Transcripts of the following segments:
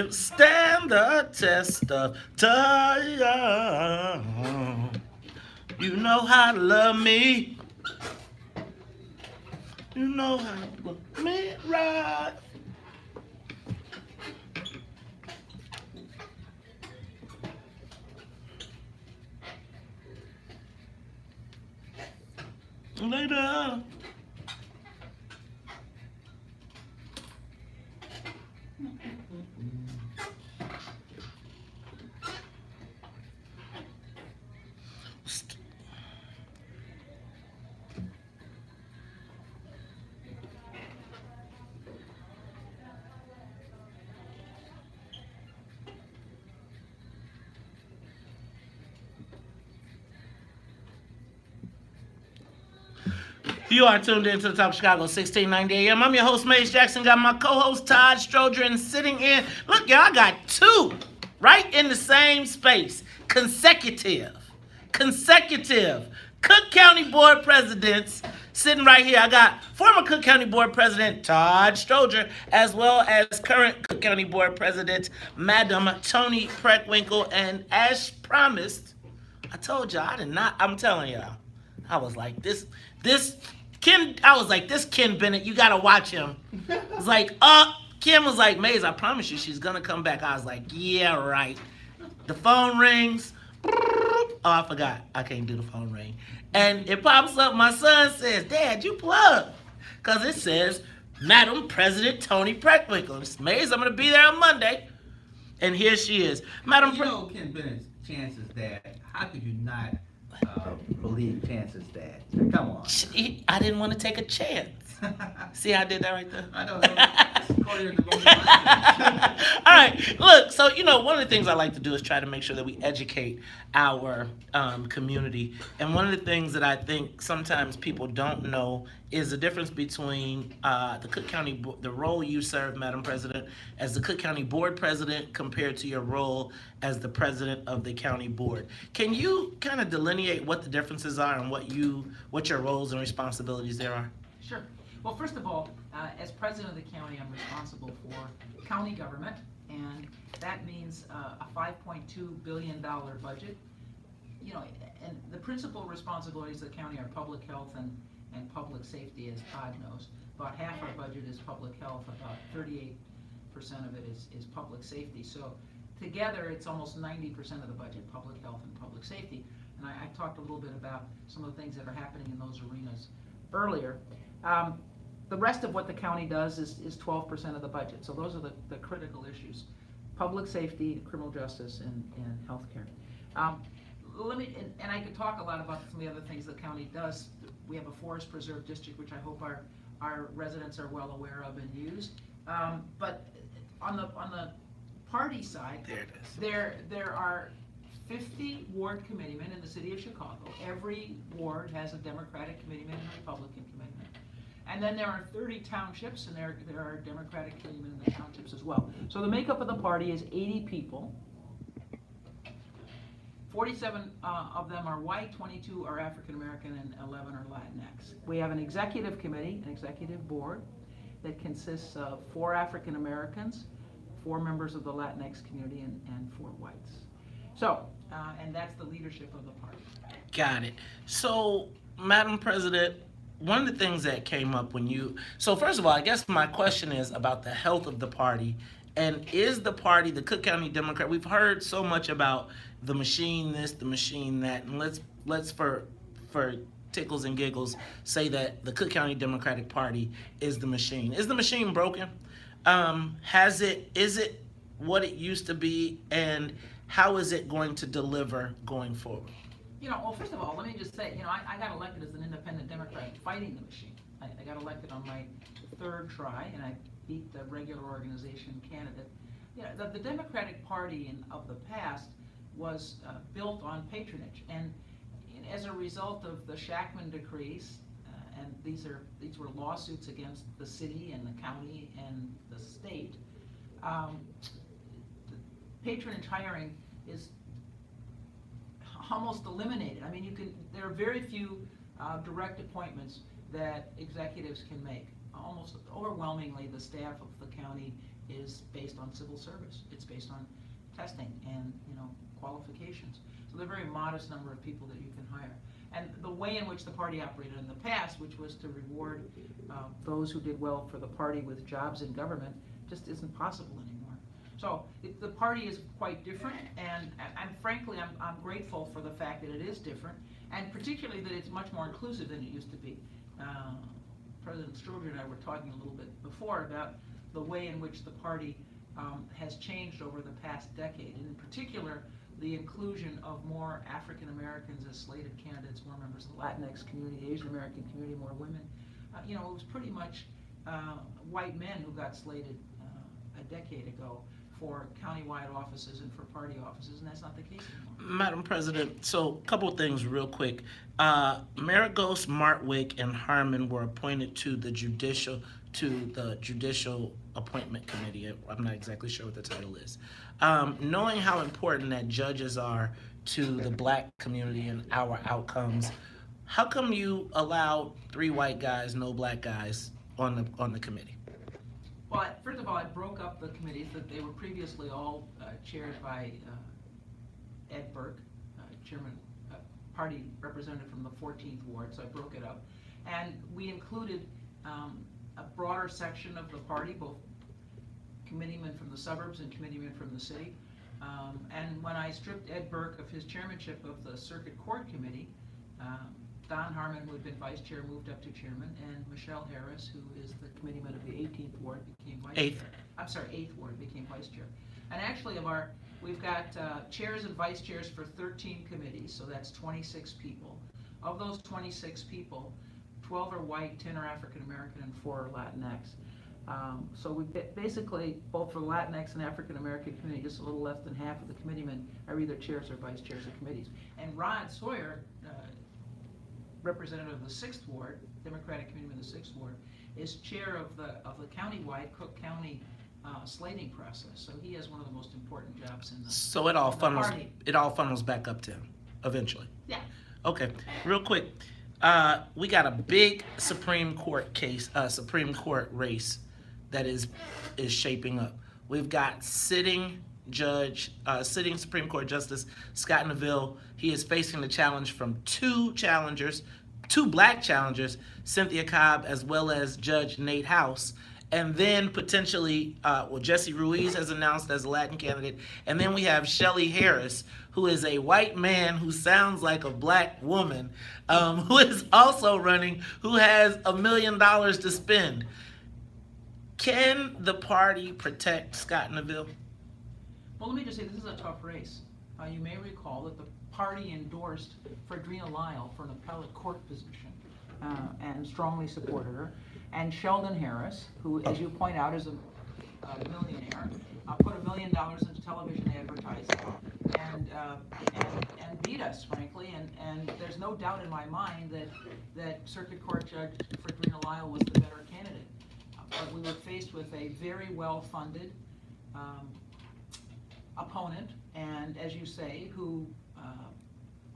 Stand the test of time. You know how to love me. You know how to love me right. Later. You are tuned into the Top of Chicago, 1690 AM. I'm your host, Mace Jackson. Got my co-host, Todd Stroger, sitting in. Look, y'all, I got two right in the same space. Consecutive. Cook County Board Presidents sitting right here. I got former Cook County Board President Todd Stroger, as well as current Cook County Board President, Madam Toni Preckwinkle. And as promised, I told y'all, I did not, I'm telling y'all, I was like, this Ken Bennett, you gotta watch him. It's like, Kim was like, Maze, I promise you she's gonna come back. I was like, yeah, right. The phone rings. Oh, I forgot. I can't do the phone ring. And it pops up. My son says, Dad, you plug. Because it says, Madam President Toni Preckwinkle. It's Maze, I'm gonna be there on Monday. And here she is. Madam President. You know Ken Bennett's chances, Dad. How could you not believe chances, Dad? Come on. I didn't want to take a chance. See how I did that right there? I don't know. All right, look, so, one of the things I like to do is try to make sure that we educate our community. And one of the things that I think sometimes people don't know is the difference between the Cook County, the role you serve, Madam President, as the Cook County Board President compared to your role as the President of the County Board. Can you kind of delineate what the differences are and what your roles and responsibilities there are? Sure. Well, first of all, as president of the county, I'm responsible for county government, and that means a $5.2 billion budget. And the principal responsibilities of the county are public health and public safety, as Todd knows. About half our budget is public health, about 38% of it is public safety. So together, it's almost 90% of the budget, public health and public safety. And I talked a little bit about some of the things that are happening in those arenas earlier. The rest of what the county does is 12% of the budget. So those are the critical issues: public safety, criminal justice, and healthcare. And I could talk a lot about some of the other things the county does. We have a forest preserve district, which I hope our residents are well aware of and use. But on the party side, there are 50 ward committeemen in the city of Chicago. Every ward has a Democratic committeeman and a Republican committeeman. And then there are 30 townships, and there are Democratic committeemen in the townships as well. So the makeup of the party is 80 people. 47 of them are white, 22 are African American, and 11 are Latinx. We have an executive committee, an executive board, that consists of 4 African Americans, 4 members of the Latinx community, and 4 whites. So, and that's the leadership of the party. Got it. So, Madam President, one of the things that came up so first of all, I guess my question is about the health of the party. And is the party, the Cook County Democrat, we've heard so much about the machine this, the machine that, and let's for tickles and giggles say that the Cook County Democratic Party is the machine. Is the machine broken? Is it what it used to be, and how is it going to deliver going forward? Well, first of all, let me just say, I got elected as an independent Democrat fighting the machine. I got elected on my 3rd try, and I beat the regular organization candidate. The Democratic Party of the past was built on patronage, and as a result of the Shackman decrees, and these were lawsuits against the city and the county and the state, patronage hiring is almost eliminated. I mean, there are very few direct appointments that executives can make. Almost overwhelmingly, the staff of the county is based on civil service. It's based on testing and, qualifications. So they're a very modest number of people that you can hire. And the way in which the party operated in the past, which was to reward those who did well for the party with jobs in government, just isn't possible anymore. So the party is quite different, and frankly, I'm grateful for the fact that it is different, and particularly that it's much more inclusive than it used to be. President Stroger and I were talking a little bit before about the way in which the party has changed over the past decade, and in particular, the inclusion of more African Americans as slated candidates, more members of the Latinx community, Asian American community, more women. It was pretty much white men who got slated a decade ago for countywide offices and for party offices, and that's not the case anymore. Madam President, so a couple of things real quick. Maragos, Martwick, and Harmon were appointed to the Judicial Appointment Committee. I'm not exactly sure what the title is. Knowing how important that judges are to the black community and our outcomes, how come you allowed 3 white guys, no black guys on the committee? Well, first of all, I broke up the committees that they were previously all chaired by Ed Burke, chairman, party representative from the 14th Ward, so I broke it up. And we included a broader section of the party, both committeemen from the suburbs and committeemen from the city. And when I stripped Ed Burke of his chairmanship of the Circuit Court Committee, Don Harmon, who had been vice chair, moved up to chairman, and Michelle Harris, who is the committeeman of the 18th Ward, became vice chair. I'm sorry, 8th Ward became vice chair. And actually, we've got chairs and vice chairs for 13 committees, so that's 26 people. Of those 26 people, 12 are white, 10 are African American, and 4 are Latinx. So we basically, both for Latinx and African American community, just a little less than half of the committeemen are either chairs or vice chairs of committees. And Rod Sawyer, representative of the 6th Ward, Democratic committeeman of the 6th Ward, is chair of the countywide Cook County slating process. So he has one of the most important jobs in the So it all funnels party. it all funnels back up to him eventually. Yeah. Okay, real quick. We got a big Supreme Court race that is shaping up. We've got sitting Supreme Court Justice Scott Neville. He is facing the challenge from two black challengers, Cynthia Cobb as well as Judge Nate House. And then potentially, Jesse Ruiz has announced as a Latin candidate. And then we have Shelly Harris, who is a white man who sounds like a black woman, who is also running, who has $1 million to spend. Can the party protect Scott Neville? Well, let me just say, this is a tough race. You may recall that the party endorsed Fredrina Lyle for an appellate court position and strongly supported her. And Sheldon Harris, who, as you point out, is a millionaire, put $1 million into television advertising and beat us, frankly. And there's no doubt in my mind that Circuit Court Judge Fredrina Lyle was the better candidate. But we were faced with a very well-funded opponent, and as you say, who,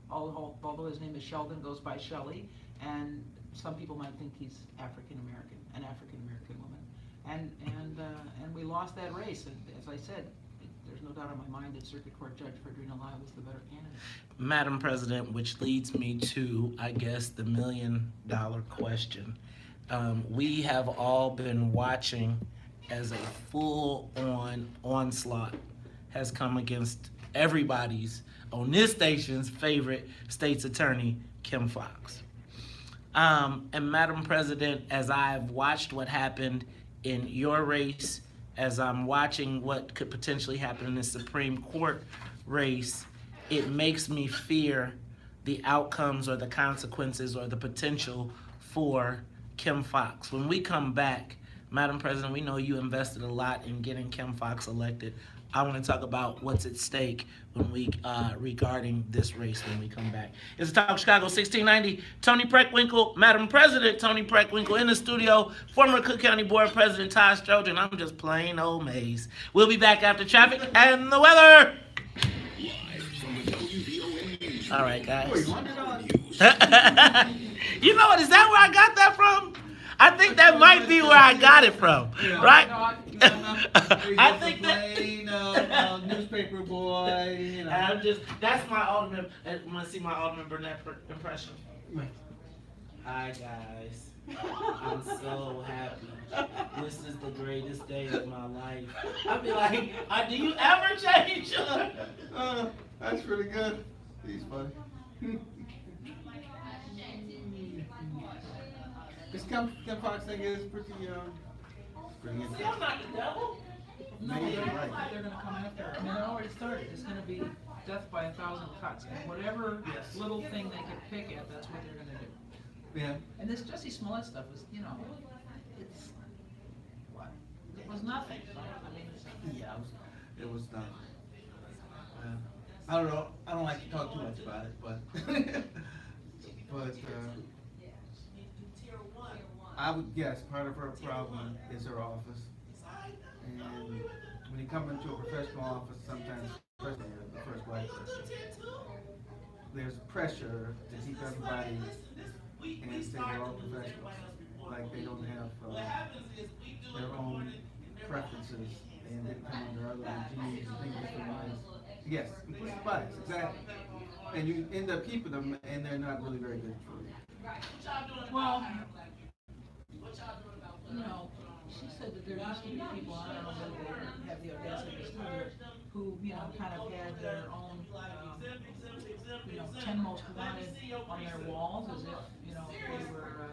although his name is Sheldon, goes by Shelley, and some people might think he's African American, an African American woman, and we lost that race. And as I said, there's no doubt in my mind that Circuit Court Judge Fredrina Lyle was the better candidate. Madam President, which leads me to, I guess, the $1 million question. We have all been watching as a full-on onslaught has come against everybody's, on this station's favorite state's attorney, Kim Foxx. And Madam President, as I've watched what happened in your race, as I'm watching what could potentially happen in the Supreme Court race, it makes me fear the outcomes or the consequences or the potential for Kim Foxx. When we come back, Madam President, we know you invested a lot in getting Kim Foxx elected. I want to talk about what's at stake when we regarding this race when we come back. It's Talk Chicago 1690. Toni Preckwinkle, Madam President Toni Preckwinkle in the studio. Former Cook County Board President Todd Stroger. I'm just plain old Maze. We'll be back after traffic and the weather. Live from the WVON News. All right, guys. $100. You know what? Is that where I got that from? I think that might be where I got it from, Yeah. right? I I think that. plain newspaper boy, you know. I'm just, that's my Alderman, want to see my Alderman Burnett impression? Hi guys, I'm so happy. This is the greatest day of my life. I'd be like, do you ever change your? That's pretty good. He's funny. This Kim Fox thing is pretty See, I'm interesting. not the devil. No, Maybe they're, you're right. they're gonna come after her. I mean, it already started. It's gonna be death by 1,000 cuts. And whatever Yes. little thing they can pick at, that's what they're gonna do. Yeah. And this Jussie Smollett stuff is, it's, what? It was nothing. I mean, Yeah, it was done. I don't know. I don't like to talk too much about it, but I would guess part of her problem is her office. And when you come into a professional office, sometimes, especially the first black person, there's pressure to keep everybody and say they're all professionals. Like they don't have their own preferences and didn't come under other regimes and things like that. Yes, implicit bias, exactly. And you end up keeping them, and they're not really very good for you. well, she said that there used to be people, I don't know whether they have the audacity to still do it, who, kind of had their own, 10 most wanted on their walls as if, they were,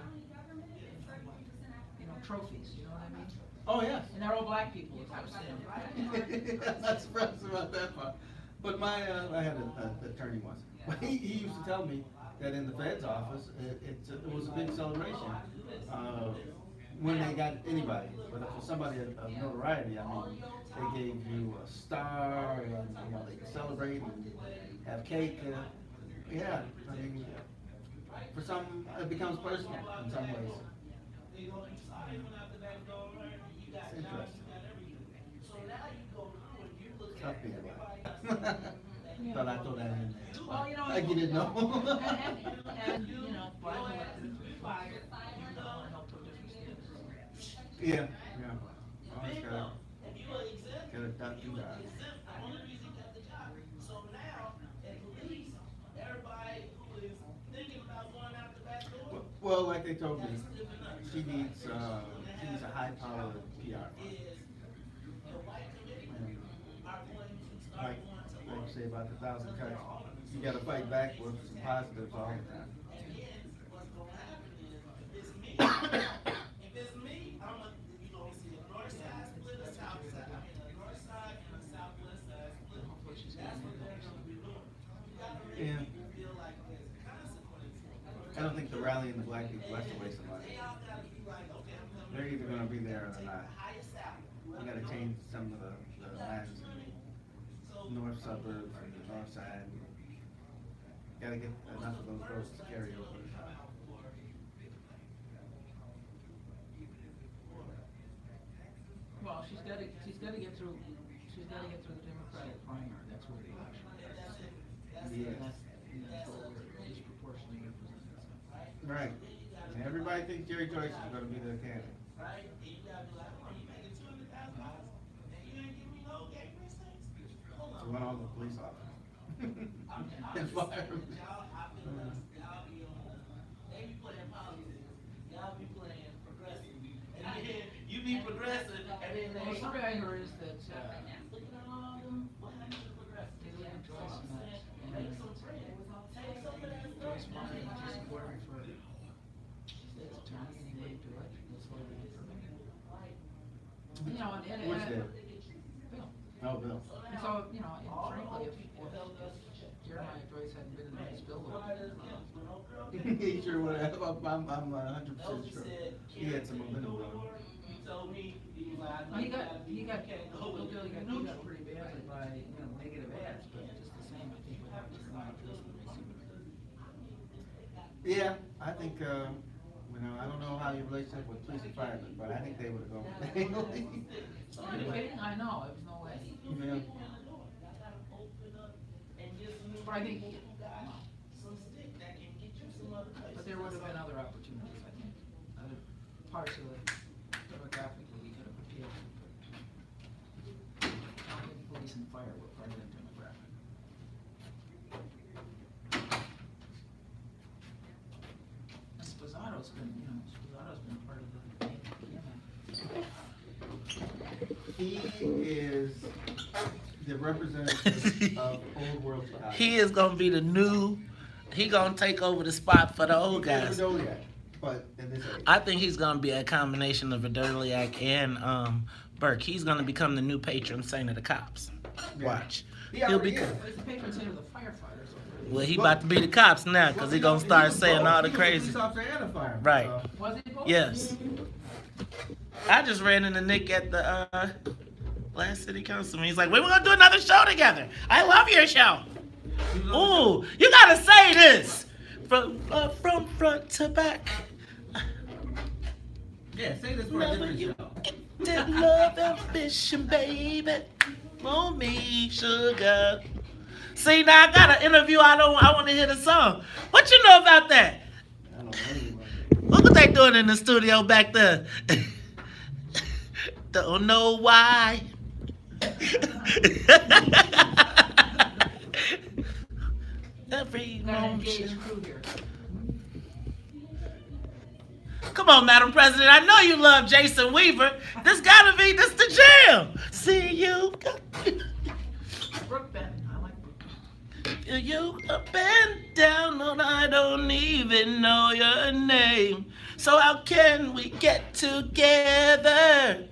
trophies, you know what I mean? Oh, yes. And they're all black people, if I've seen them. I'm not surprised about that part. But I had an attorney once. He used to tell me that in the Fed's office, it was a big celebration when they got anybody. But for somebody of notoriety, I mean, they gave you a star, and they could celebrate and have cake. Yeah, I mean, for some, it becomes personal in some ways. It's interesting. Tough being black. Thought I'd throw that in there. Well, Like you didn't know. and black elected officials, are held to a different standard. Yeah. Always gotta dot through that. Well, like they told me, she needs a high-powered PR firm. Like you say about the 1,000 cuts, you gotta fight back with some positives all the time. Yeah. I don't think the rallying the black people, that's a waste of money. They're either gonna be there or they're not. You gotta change some of the lines in the north suburbs and the north side. Gotta get enough of those votes to carry over. Well, she's got to get through the Democratic primary. That's where the election is. Yes. That's what we're disproportionately representing. Right. And everybody thinks Jerry Joyce is gonna be their candidate. So want all the police officers. And fire. You be progressive, and then Well, the story I heard is that they live in Joyce met, and Joyce wanted to support him for state's attorney, and he wouldn't do it. That's why they did it. And Which day? Bill. Oh, Bill. And so, and frankly, if Jeremiah Joyce hadn't been in this bill, He sure would have. I'm 100% sure. He had some momentum going. he got beat up pretty badly by, negative ads, but just the same, I think, without Jeremiah Joyce would be. Yeah, I think, I don't know how your relationship with police and firemen, but I think they would have gone with Haley. Are you kidding? I know, there's no way. Yeah. But I think, but there would have been other opportunities, I think. Other parts of the demographic that we could have appealed to. But county, police, and fire were part of that demographic. And Sposato's been, Sposato's been part of the He is the representative of Old World Chicago. He is gonna be the new. He gonna take over the spot for the old He never guys. know yet, but in this age. I think he's gonna be a combination of Verdurliak and Burke. He's gonna become the new patron saint of the cops. Yeah. Watch. He He'll already be. is. But it's the patron saint of the firefighters. Well, he about to be the cops now because he gonna start saying all the crazy. He was a police officer and a fireman, Right. so. Was he both? Yes. I just ran into Nick at the last city council meeting. He's like, "We were gonna do another show together. I love your show." Ooh, you gotta say this from front to back. Yeah, say this for a Never different you show. did love ambition, baby. For me, sugar. See, now I got an interview. I want to hear the song. What you know about that? I don't know anyway. What was they doing in the studio back there? Don't know why. Every Got an engaged motion. crew here. Come on, Madam President. I know you love Jason Weaver. This the jam. See you. Brooke Benton, I like Brooke Benton. You up and down, and I don't even know your name. So how can we get together?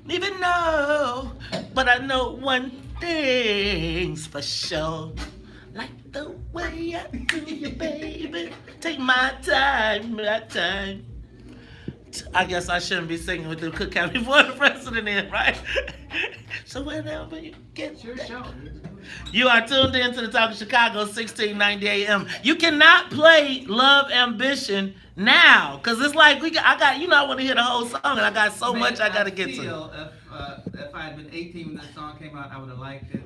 Even know, but I know one thing's for sure. Like the way I do you, baby. Take my time. I guess I shouldn't be singing with the Cook County Board of President in, right? So whenever you get It's your that- show. You are tuned in to the Talk of Chicago, 1690 AM. You cannot play Love Ambition now, because it's like I want to hear the whole song, and I got so much I got to get to. If I had been 18 when this song came out, I would have liked it.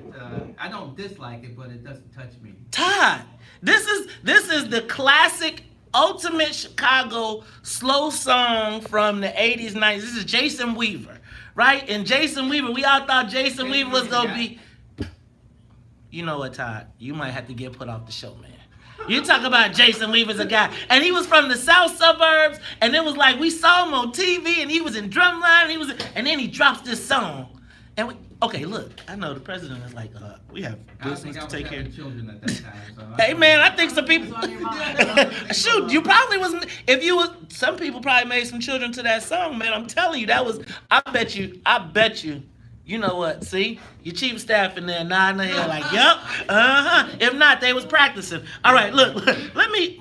I don't dislike it, but it doesn't touch me. Todd, this is the classic ultimate Chicago slow song from the 80s, 90s. This is Jason Weaver, right? And Jason Weaver, we all thought Jason Weaver was going to be... You know what, Todd? You might have to get put off the show, man. You talk about Jason Weaver's a guy, and he was from the south suburbs, and it was like we saw him on TV, and he was in Drumline, and then he drops this song, and okay, look, I know the president is like, we have business to take care of. Children at that time. So Hey man, I think some people. It's on your mind. Shoot, you probably was. Some people probably made some children to that song, man. I'm telling you, that was. I bet you. You know what? See, your chief staff in there nodding their head like, "Yup, If not, they was practicing. All right, look. Let me,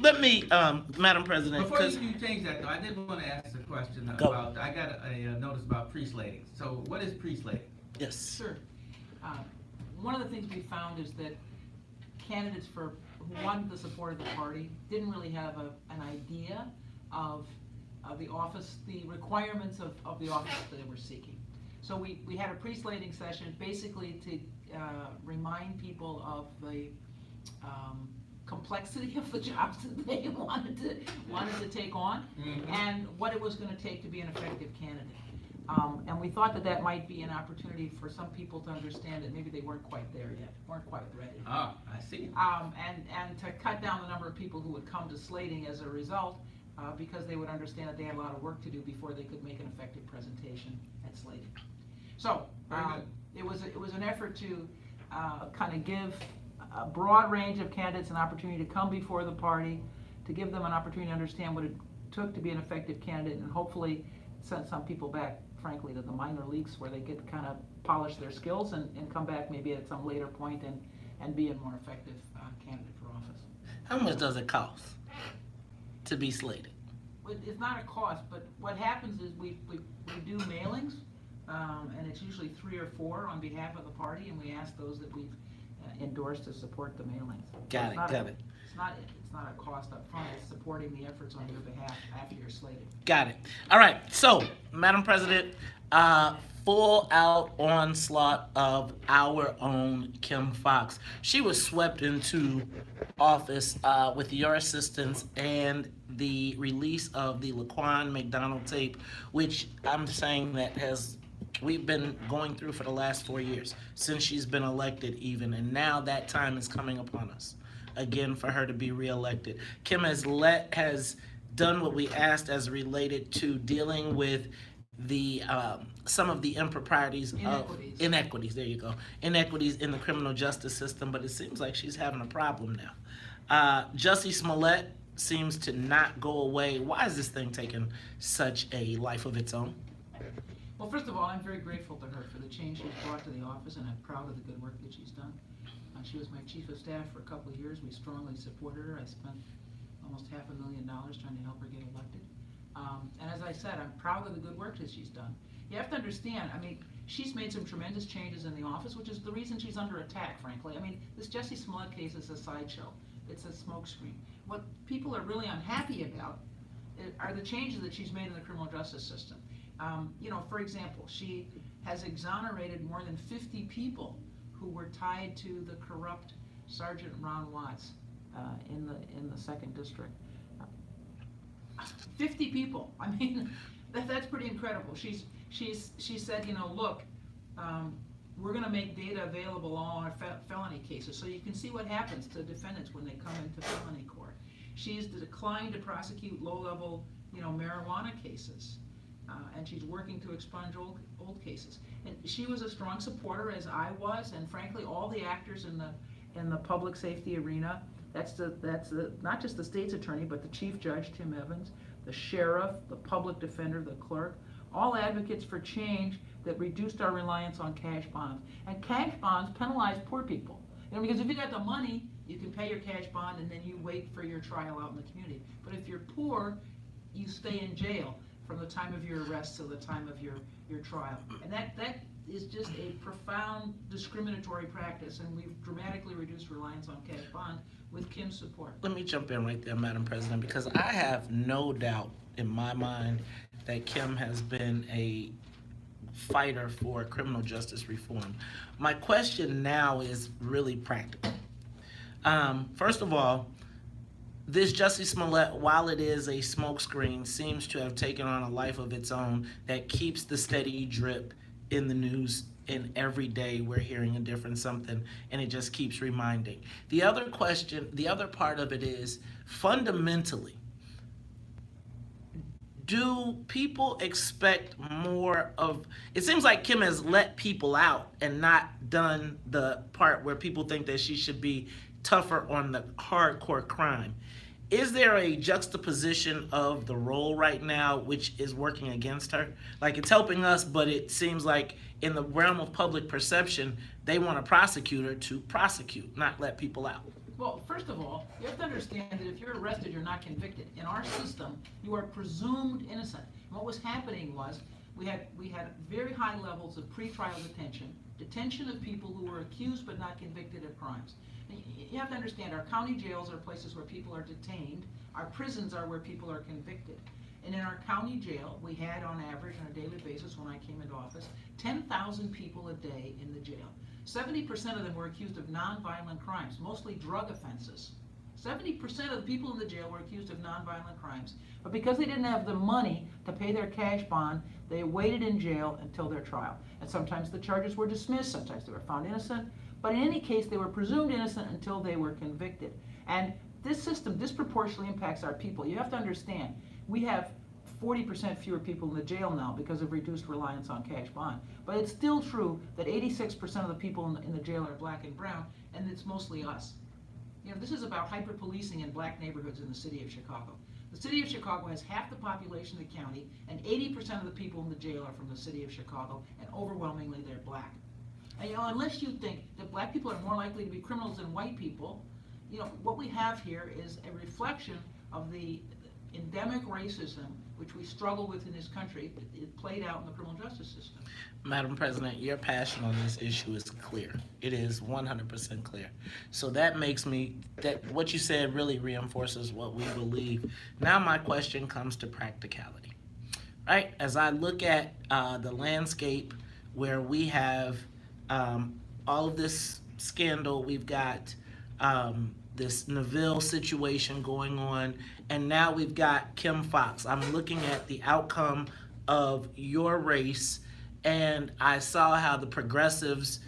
Madam President. Before you change that, though, I did want to ask a question about. I got a notice about pre-slating. So, what is pre-slating? Yes. Sure. One of the things we found is that candidates who wanted the support of the party didn't really have an idea of the office, the requirements of the office that they were seeking. So we had a pre-slating session basically to remind people of the complexity of the jobs that they wanted to take on, and what it was going to take to be an effective candidate. And we thought that might be an opportunity for some people to understand that maybe they weren't quite there yet, weren't quite ready. Oh, I see. And to cut down the number of people who would come to slating as a result, because they would understand that they had a lot of work to do before they could make an effective presentation at slating. So it was an effort to kind of give a broad range of candidates an opportunity to come before the party, to give them an opportunity to understand what it took to be an effective candidate, and hopefully send some people back, frankly, to the minor leagues where they could kind of polish their skills and come back maybe at some later point and be a more effective candidate for office. How much does it cost to be slated? It's not a cost, but what happens is we do mailings, and it's usually 3 or 4 on behalf of the party, and we ask those that we've endorsed to support the mailings. Got it. It's not a cost up front, it's supporting the efforts on your behalf after you're slated. Got it. All right. So, Madam President, full out onslaught of our own Kim Fox. She was swept into office with your assistance and the release of the Laquan McDonald tape, which I'm saying that has we've been going through for the last 4 years since she's been elected, even, and now that time is coming upon us again for her to be reelected. Kim has done what we asked as related to dealing with the some of the improprieties Inequities. of inequities. There you go, inequities in the criminal justice system. But it seems like she's having a problem now. Jussie Smollett seems to not go away. Why is this thing taking such a life of its own? Well, first of all, I'm very grateful to her for the change she's brought to the office, and I'm proud of the good work that she's done. She was my chief of staff for a couple of years. We strongly supported her. I spent almost $500,000 trying to help her get elected. And as I said, I'm proud of the good work that she's done. You have to understand, I mean, she's made some tremendous changes in the office, which is the reason she's under attack, frankly. I mean, this Jussie Smollett case is a sideshow. It's a smokescreen. What people are really unhappy about are the changes that she's made in the criminal justice system. For example, she has exonerated more than 50 people who were tied to the corrupt Sergeant Ron Watts in the 2nd District. 50 people. I mean, that's pretty incredible. She said, look, we're going to make data available on our felony cases, so you can see what happens to defendants when they come into felony court. She's declined to prosecute low-level, marijuana cases, and she's working to expunge old cases. And she was a strong supporter, as I was, and frankly, all the actors in the public safety arena. That's not just the state's attorney, but the chief judge, Tim Evans, the sheriff, the public defender, the clerk, all advocates for change that reduced our reliance on cash bonds. And cash bonds penalize poor people. Because if you got the money, you can pay your cash bond and then you wait for your trial out in the community. But if you're poor, you stay in jail from the time of your arrest to the time of your trial. And that is just a profound discriminatory practice, and we've dramatically reduced reliance on cash bond with Kim's support. Let me jump in right there, Madam President, because I have no doubt in my mind that Kim has been a fighter for criminal justice reform. My question now is really practical. First of all, this Jussie Smollett, while it is a smokescreen, seems to have taken on a life of its own that keeps the steady drip in the news, and every day we're hearing a different something, and it just keeps reminding. The other part of it is, fundamentally, do people expect more of, it seems like Kim has let people out and not done the part where people think that she should be tougher on the hardcore crime. Is there a juxtaposition of the role right now which is working against her? Like, it's helping us, but it seems like in the realm of public perception, they want a prosecutor to prosecute, not let people out. Well, first of all, you have to understand that if you're arrested, you're not convicted. In our system, you are presumed innocent. And what was happening was we had very high levels of pretrial detention of people who were accused but not convicted of crimes. You have to understand, our county jails are places where people are detained. Our prisons are where people are convicted. And in our county jail, we had on average on a daily basis when I came into office, 10,000 people a day in the jail. 70% of them were accused of nonviolent crimes, mostly drug offenses. 70% of the people in the jail were accused of nonviolent crimes. But because they didn't have the money to pay their cash bond, they waited in jail until their trial. And sometimes the charges were dismissed, sometimes they were found innocent. But in any case, they were presumed innocent until they were convicted. And this system disproportionately impacts our people. You have to understand, we have 40% fewer people in the jail now because of reduced reliance on cash bond. But it's still true that 86% of the people in the jail are black and brown, and it's mostly us. This is about hyper-policing in black neighborhoods in the city of Chicago. The city of Chicago has half the population of the county, and 80% of the people in the jail are from the city of Chicago, and overwhelmingly they're black. And unless you think that black people are more likely to be criminals than white people, what we have here is a reflection of the endemic racism which we struggle with in this country. It played out in the criminal justice system. Madam President, your passion on this issue is clear. It is 100% clear. So that makes that what you said really reinforces what we believe. Now my question comes to practicality. Right? As I look at the landscape where we have all of this scandal. We've got this Neville situation going on, and now we've got Kim Foxx. I'm looking at the outcome of your race, and I saw how the progressives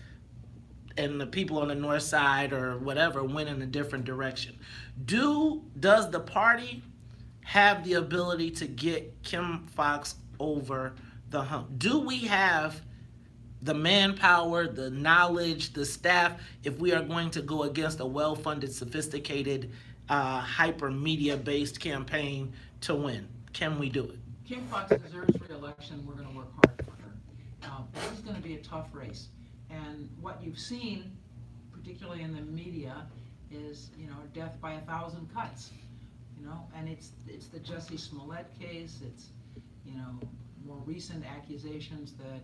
and the people on the north side or whatever went in a different direction. Does the party have the ability to get Kim Foxx over the hump? Do we have the manpower, the knowledge, the staff, if we are going to go against a well-funded, sophisticated, hyper media-based campaign to win? Can we do it? Kim Foxx deserves re-election. We're going to work hard for her. This is going to be a tough race. And what you've seen, particularly in the media, is, death by 1,000 cuts. And it's the Jussie Smollett case. It's, more recent accusations that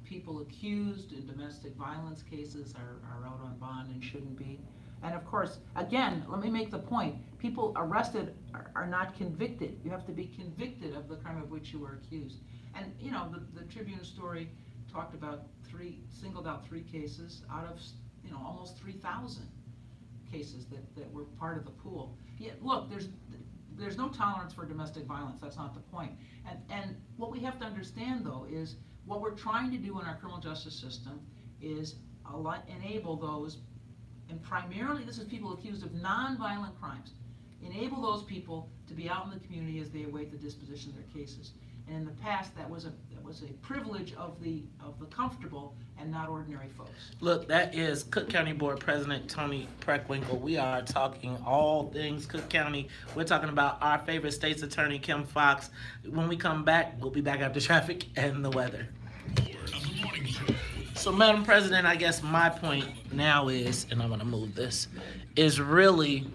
people accused in domestic violence cases are out on bond and shouldn't be. And of course, again, let me make the point, people arrested are not convicted. You have to be convicted of the crime of which you were accused. And the Tribune story talked about singled out 3 cases out of almost 3,000 cases that were part of the pool. Yeah, look, there's no tolerance for domestic violence. That's not the point. And what we have to understand, though, is what we're trying to do in our criminal justice system is enable those, and primarily this is people accused of nonviolent crimes, enable those people to be out in the community as they await the disposition of their cases. And in the past, that was a privilege of the comfortable and not ordinary folks. Look, that is Cook County Board President Toni Preckwinkle. We are talking all things Cook County. We're talking about our favorite state's attorney, Kim Foxx. When we come back, we'll be back after traffic and the weather. So, Madam President, I guess my point now is, and I'm going to move this, is really...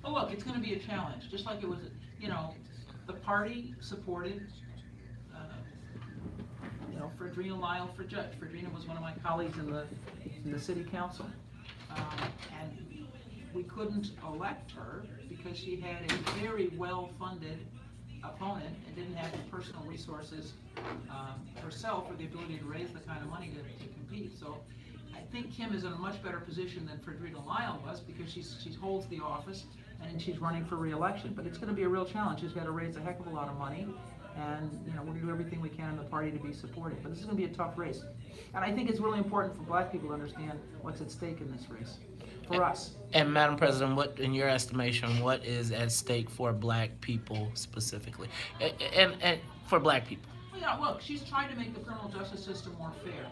Oh, look, it's going to be a challenge, just like it was, the party supported, Fredrina Lyle for judge. Fredrina was one of my colleagues in the city council, and we couldn't elect her because she had a very well-funded opponent and didn't have the personal resources herself or the ability to raise the kind of money to compete. So I think Kim is in a much better position than Fredrina Lyle was because she holds the office and she's running for re-election. But it's going to be a real challenge. She's got to raise a heck of a lot of money, and we're going to do everything we can in the party to be supportive. But this is going to be a tough race, and I think it's really important for Black people to understand what's at stake in this race for us. And Madam President, what, in your estimation, what is at stake for Black people specifically, and for Black people? Well, yeah, look, she's trying to make the criminal justice system more fair,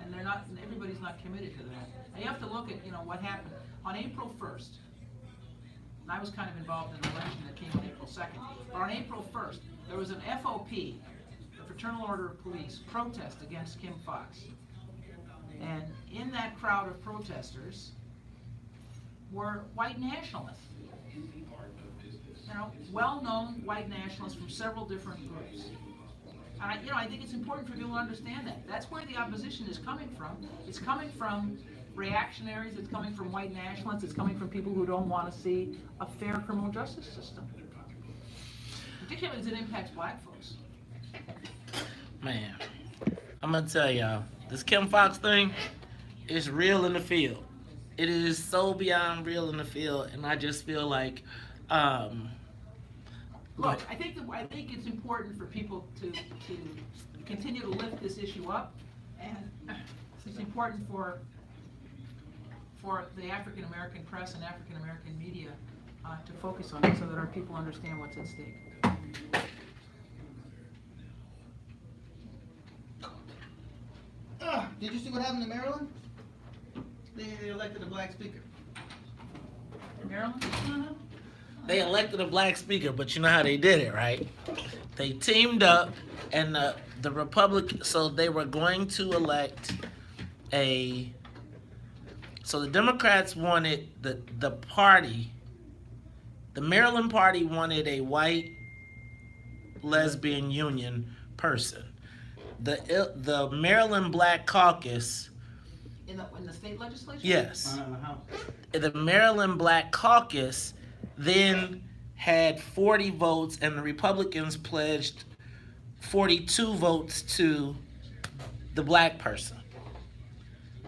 and they're not. Everybody's not committed to that. Now you have to look at what happened on April 1st. And I was kind of involved in an election that came on April 2nd. But on April 1st, there was an FOP, the Fraternal Order of Police, protest against Kim Foxx. And in that crowd of protesters were white nationalists. Well-known white nationalists from several different groups. And I think it's important for people to understand that. That's where the opposition is coming from. It's coming from reactionaries, it's coming from white nationalists, it's coming from people who don't want to see a fair criminal justice system. Particularly as it impacts Black folks. Man, I'm going to tell y'all, this Kim Foxx thing is real in the field. It is so beyond real in the field, and I just feel like... Look, I think it's important for people to continue to lift this issue up, and it's important for the African American press and African American media to focus on it so that our people understand what's at stake. Did you see what happened in Maryland? They elected a Black speaker. Maryland? They elected a Black speaker, but you know how they did it, right? They teamed up, and the Republican, so they were going to elect so the Democrats wanted the party, the Maryland party wanted a white lesbian union person. The Maryland Black Caucus. In the state legislature? Yes. The Maryland Black Caucus then had 40 votes, and the Republicans pledged 42 votes to the black person,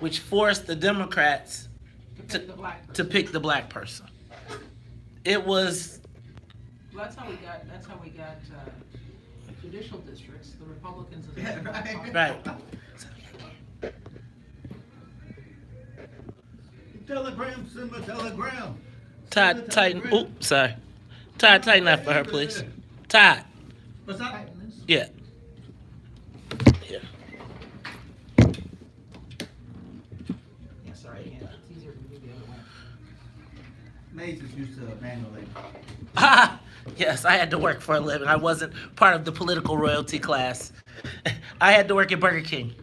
which forced the Democrats To pick the black to person. pick the black person. It was Well, that's how we got judicial districts, the Republicans. Yeah, right. right. Telegram, Simba, telegram. Todd, tighten. Oops, sorry. Todd, tighten that for her, please. Todd. What's up? Tighten this. Yeah. Yeah. Yeah, sorry, I can't. It's easier to do the other way. Maze is used to manual labor. Ah, yes, I had to work for a living. I wasn't part of the political royalty class. I had to work at Burger King.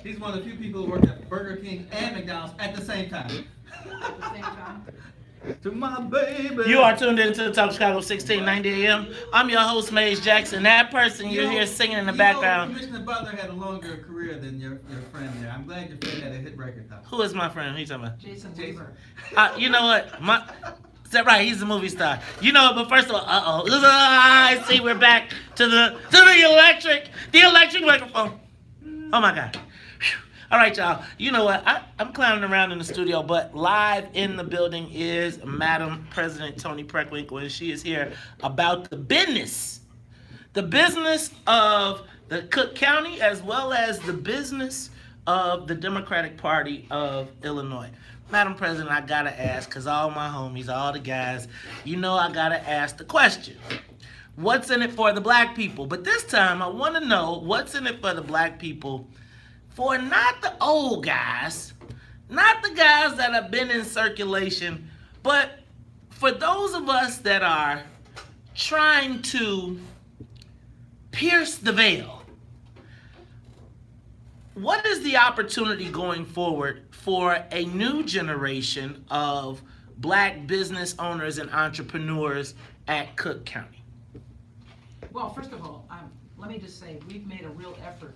He's one of the few people who worked at Burger King and McDonald's at the same time. At the same time. To my baby. You are tuned into the Talk Chicago 1690 AM. I'm your host, Maze Jackson. That person you hear singing in the background. Commissioner Butler had a longer career than your friend there. I'm glad your friend had a hit record though. Who is my friend? Who you talking about? Jason Jason. Weaver. You know what? Is that right? He's a movie star. You know what? But first of all, I see we're back to the electric microphone. Oh my God. Whew. All right, y'all. You know what? I'm clowning around in the studio, but live in the building is Madam President Toni Preckwinkle, and she is here about the business of the Cook County, as well as the business of the Democratic Party of Illinois. Madam President, I gotta ask, because all my homies, all the guys, you know I gotta ask the question. What's in it for the black people? But this time I want to know what's in it for the black people, for not the old guys, not the guys that have been in circulation, but for those of us that are trying to pierce the veil. What is the opportunity going forward for a new generation of black business owners and entrepreneurs at Cook County? Well, first of all, let me just say, we've made a real effort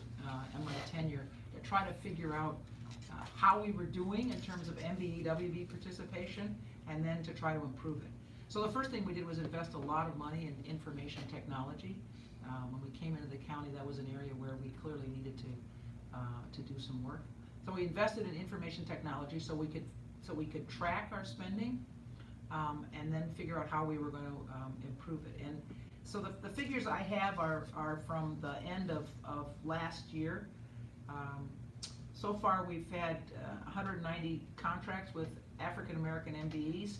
in my tenure to try to figure out how we were doing in terms of MBE, WV participation, and then to try to improve it. So the first thing we did was invest a lot of money in information technology. When we came into the county, that was an area where we clearly needed to do some work. So we invested in information technology so we could track our spending and then figure out how we were going to improve it. And so the figures I have are from the end of last year. So far we've had 190 contracts with African American MBEs,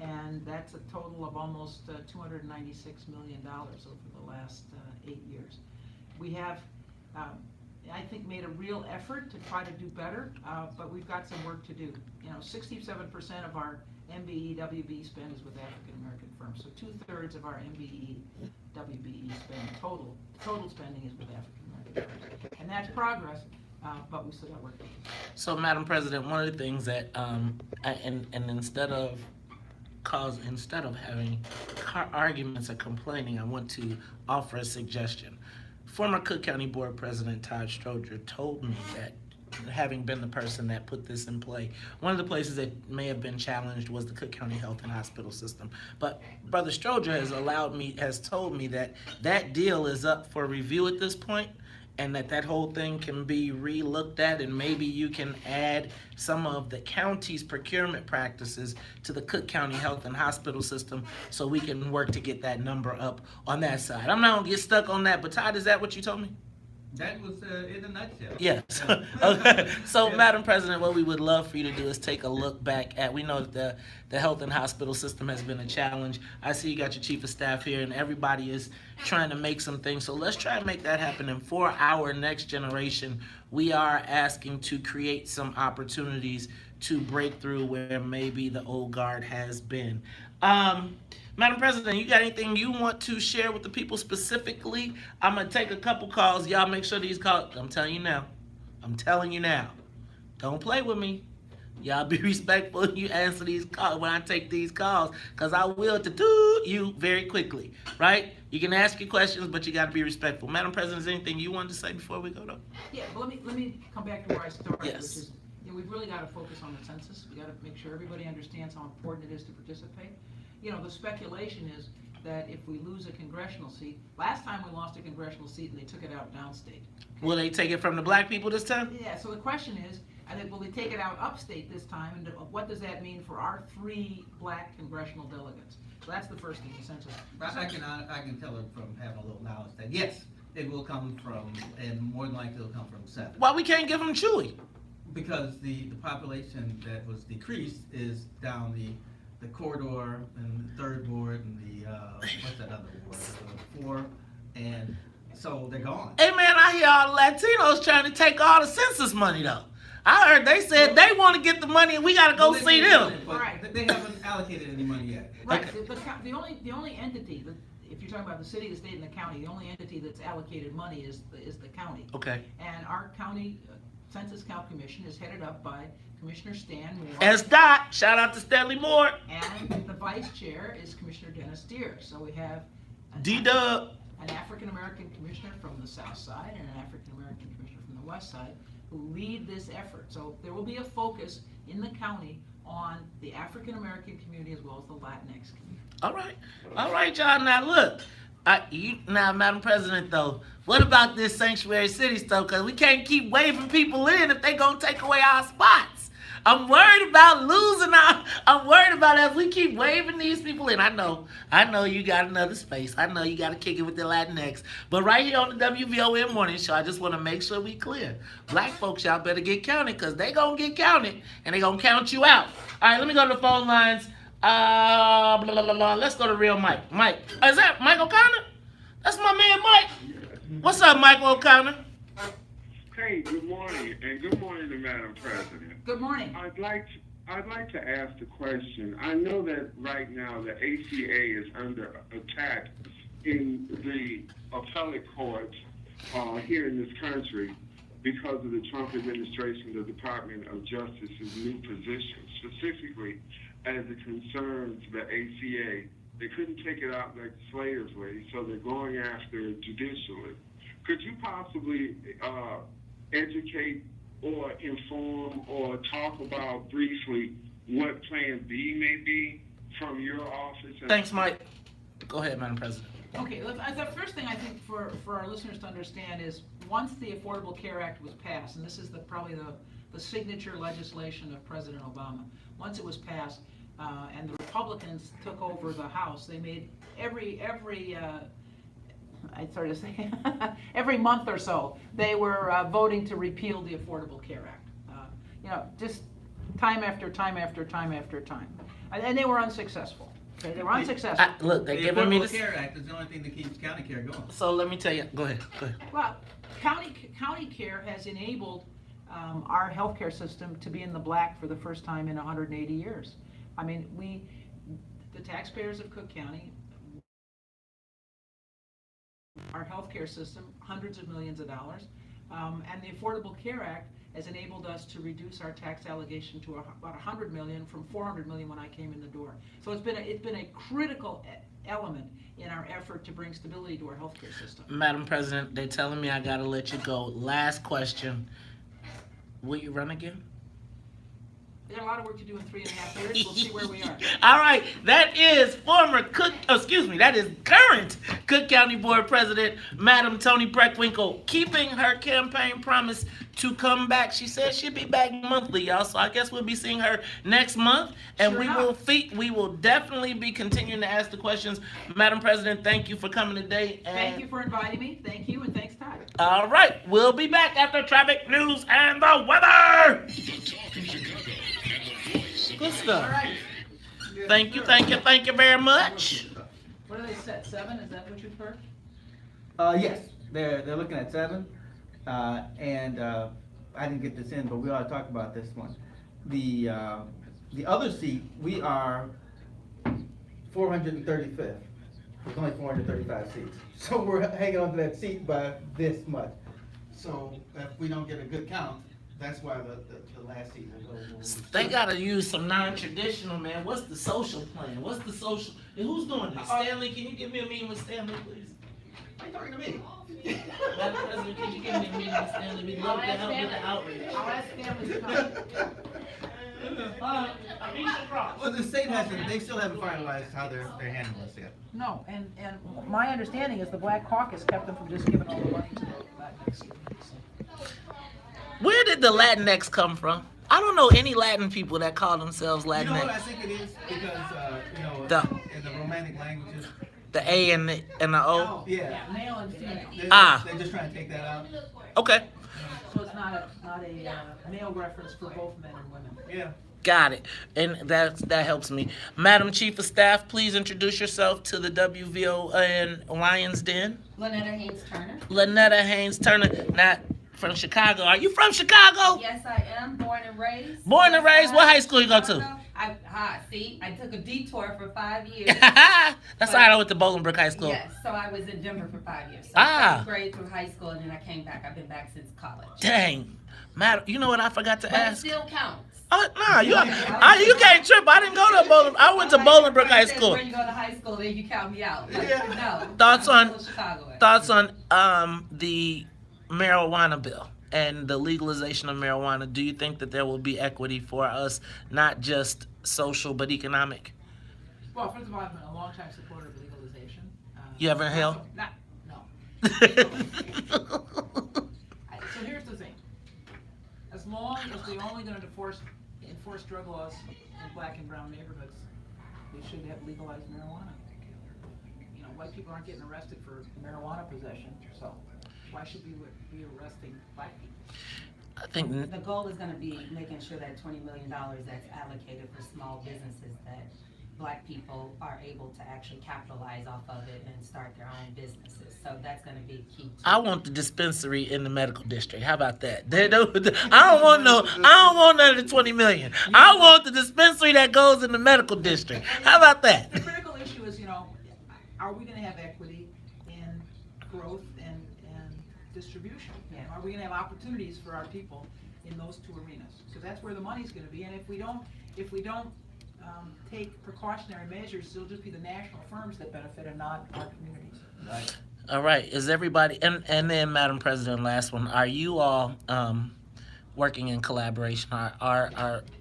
and that's a total of almost $296 million over the last 8 years. We have, I think, made a real effort to try to do better, but we've got some work to do. 67% of our MBE WB spend is with African American firms, so 2/3 of our MBE WBE spend total spending is with African American firms, and that's progress. But we still got work to do. So, Madam President, one of the things that, instead of having arguments or complaining, I want to offer a suggestion. Former Cook County Board President Todd Stroger told me that, having been the person that put this in play, one of the places that may have been challenged was the Cook County Health and Hospital System. But Brother Stroger has told me that that deal is up for review at this point, and that whole thing can be re-looked at, and maybe you can add some of the county's procurement practices to the Cook County Health and Hospital System so we can work to get that number up on that side. I'm not gonna get stuck on that, but Todd, is that what you told me? That was in a nutshell. Yes. Okay. So, Madam President, what we would love for you to do is take a look back at, we know that the health and hospital system has been a challenge. I see you got your chief of staff here, and everybody is trying to make some things. So let's try to make that happen. And for our next generation, we are asking to create some opportunities to break through where maybe the old guard has been. Madam President, you got anything you want to share with the people specifically? I'm going to take a couple calls. Y'all make sure these calls, I'm telling you now. Don't play with me. Y'all be respectful. You answer these calls when I take these calls, because I will to you very quickly, right? You can ask your questions, but you got to be respectful. Madam President, is there anything you wanted to say before we go, though? Yeah, well, let me come back to where I started, Yes. which is, we've really got to focus on the census. We got to make sure everybody understands how important it is to participate. The speculation is that if we lose a congressional seat, last time we lost a congressional seat and they took it out downstate. Will they take it from the black people this time? Yeah, so the question is, I think, will they take it out upstate this time, and what does that mean for our 3 black congressional delegates? So that's the first thing, essentially. I can tell her from having a little knowledge that yes, it will come from, and more than likely it'll come from 7. Why we can't give them Chewy? Because the population that was decreased is down the corridor and the 3rd ward and the, what's that other ward? 4, and so they're gone. Hey man, I hear all the Latinos trying to take all the census money though. I heard they said they want to get the money and we gotta go see them. Right. They haven't allocated any money yet. Right, the only entity, if you're talking about the city, the state, and the county, the only entity that's allocated money is the county. Okay. And our county Census Count Commission is headed up by Commissioner Stan Moore. S. Dot, shout out to Stanley Moore. And the vice chair is Commissioner Dennis Deere. So we have D-Dub. an African-American commissioner from the south side and an African-American commissioner from the west side who lead this effort. So there will be a focus in the county on the African-American community as well as the Latinx community. All right, John. Now look, now, Madam President, though, what about this sanctuary city stuff? Because we can't keep waving people in if they gonna take away our spots. I'm worried about losing our. I'm worried about as we keep waving these people in. I know you got another space. I know you got to kick it with the Latinx. But right here on the WVON Morning Show, I just want to make sure we clear. Black folks, y'all better get counted because they gonna get counted and they gonna count you out. All right, let me go to the phone lines. Blah, blah, blah, blah. Let's go to real Mike. Mike, is that Mike O'Connor? That's my man, Mike. What's up, Michael O'Connor? Hey, good morning, and good morning to Madam President. Good morning. I'd like to ask the question. I know that right now the ACA is under attack in the appellate courts here in this country because of the Trump administration, the Department of Justice's new position, specifically as it concerns the ACA. They couldn't take it out legislatively, so they're going after it judicially. Could you possibly educate or inform or talk about briefly what Plan B may be from your office? Thanks, Mike. Go ahead, Madam President. Okay, the first thing I think for our listeners to understand is once the Affordable Care Act was passed, and this is probably the signature legislation of President Obama, once it was passed and the Republicans took over the House, they made every month or so, they were voting to repeal the Affordable Care Act. Just time after time after time after time. And they were unsuccessful. Okay, they were unsuccessful. Look, they're The giving me Affordable this. Care Act is the only thing that keeps county care going. So let me tell you. Go ahead. Well, county care has enabled our healthcare system to be in the black for the first time in 180 years. I mean, the taxpayers of Cook County, our healthcare system, hundreds of millions of dollars, and the Affordable Care Act has enabled us to reduce our tax allegation to about 100 million from 400 million when I came in the door. So it's been a critical element in our effort to bring stability to our healthcare system. Madam President, they're telling me I gotta let you go. Last question. Will you run again? We got a lot of work to do in 3.5 years. We'll see where we are. All right, that is that is current Cook County Board President, Madam Toni Preckwinkle, keeping her campaign promise to come back. She said she'll be back monthly, y'all, so I guess we'll be seeing her next month, and Sure we will definitely be continuing to ask the questions. Madam President, thank you for coming today. And Thank you for inviting me. Thank you, and thanks, Todd. all right, we'll be back after traffic news and the weather. Good stuff. All right. Thank you very much. What do they set? 7? Is that what you've heard? Yes, they're looking at 7, and I didn't get this in, but we ought to talk about this one. The other seat, we are 435th. There's only 435 seats, so we're hanging on to that seat by this much. So if we don't get a good count, that's why the last seat will go. They gotta use some non-traditional, man. What's the social plan? What's the social? And who's doing this? Stanley, can you give me a meeting with Stanley, please? Are you talking to me? Madam President, can you give me a meeting with Stanley? We'd love to help with the outreach. I'll ask Stanley to come. Well, the state hasn't, they still haven't finalized how they're handling this yet. No, and my understanding is the Black Caucus kept them from just giving all the money to the Latinx communities. Where did the Latinx come from? I don't know any Latin people that call themselves Latinx. You know what I think it is? Because, in the romantic languages. The A and the O? Yeah. Male and female. They're just trying to take that out. Okay. So it's not a male reference for both men and women. Yeah. Got it. And that helps me. Madam Chief of Staff, please introduce yourself to the WVON Lions Den. Lynetta Haynes Turner. Lynetta Haynes Turner, not from Chicago. Are you from Chicago? Yes, I am. Born and raised. Born and raised. What high school you go to? I took a detour for 5 years. That's why I went to Bolingbrook High School. Yes, so I was in Denver for 5 years. So Ah. 7th grade through high school, and then I came back. I've been back since college. Dang. Madam, you know what I forgot to But it ask? still counts. Nah, you can't trip. I didn't go to Bolingbrook. I went to Bolingbrook High School. When you go to high school, then you count me out. Like, no. Thoughts I'm on- still Chicagoan. Thoughts on the marijuana bill and the legalization of marijuana? Do you think that there will be equity for us, not just social but economic? Well, first of all, I've been a long-time supporter of legalization. You ever inhale? No. So here's the thing. As long as we're only going to enforce drug laws in black and brown neighborhoods, we should have legalized marijuana. You know, white people aren't getting arrested for marijuana possession, so why should we be arresting black people? I think The goal is going to be making sure that $20 million that's allocated for small businesses, that black people are able to actually capitalize off of it and start their own businesses. So that's going to be key too. I want the dispensary in the medical district. How about that? I don't want none of the 20 million. I want the dispensary that goes in the medical district. How about that? The critical issue is, are we going to have equity in growth and distribution? Yeah. Are we going to have opportunities for our people in those two arenas? Because that's where the money's going to be. And if we don't take precautionary measures, it'll just be the national firms that benefit and not our communities. Right. All right. Is everybody and then Madam President, last one. Are you all working in collaboration?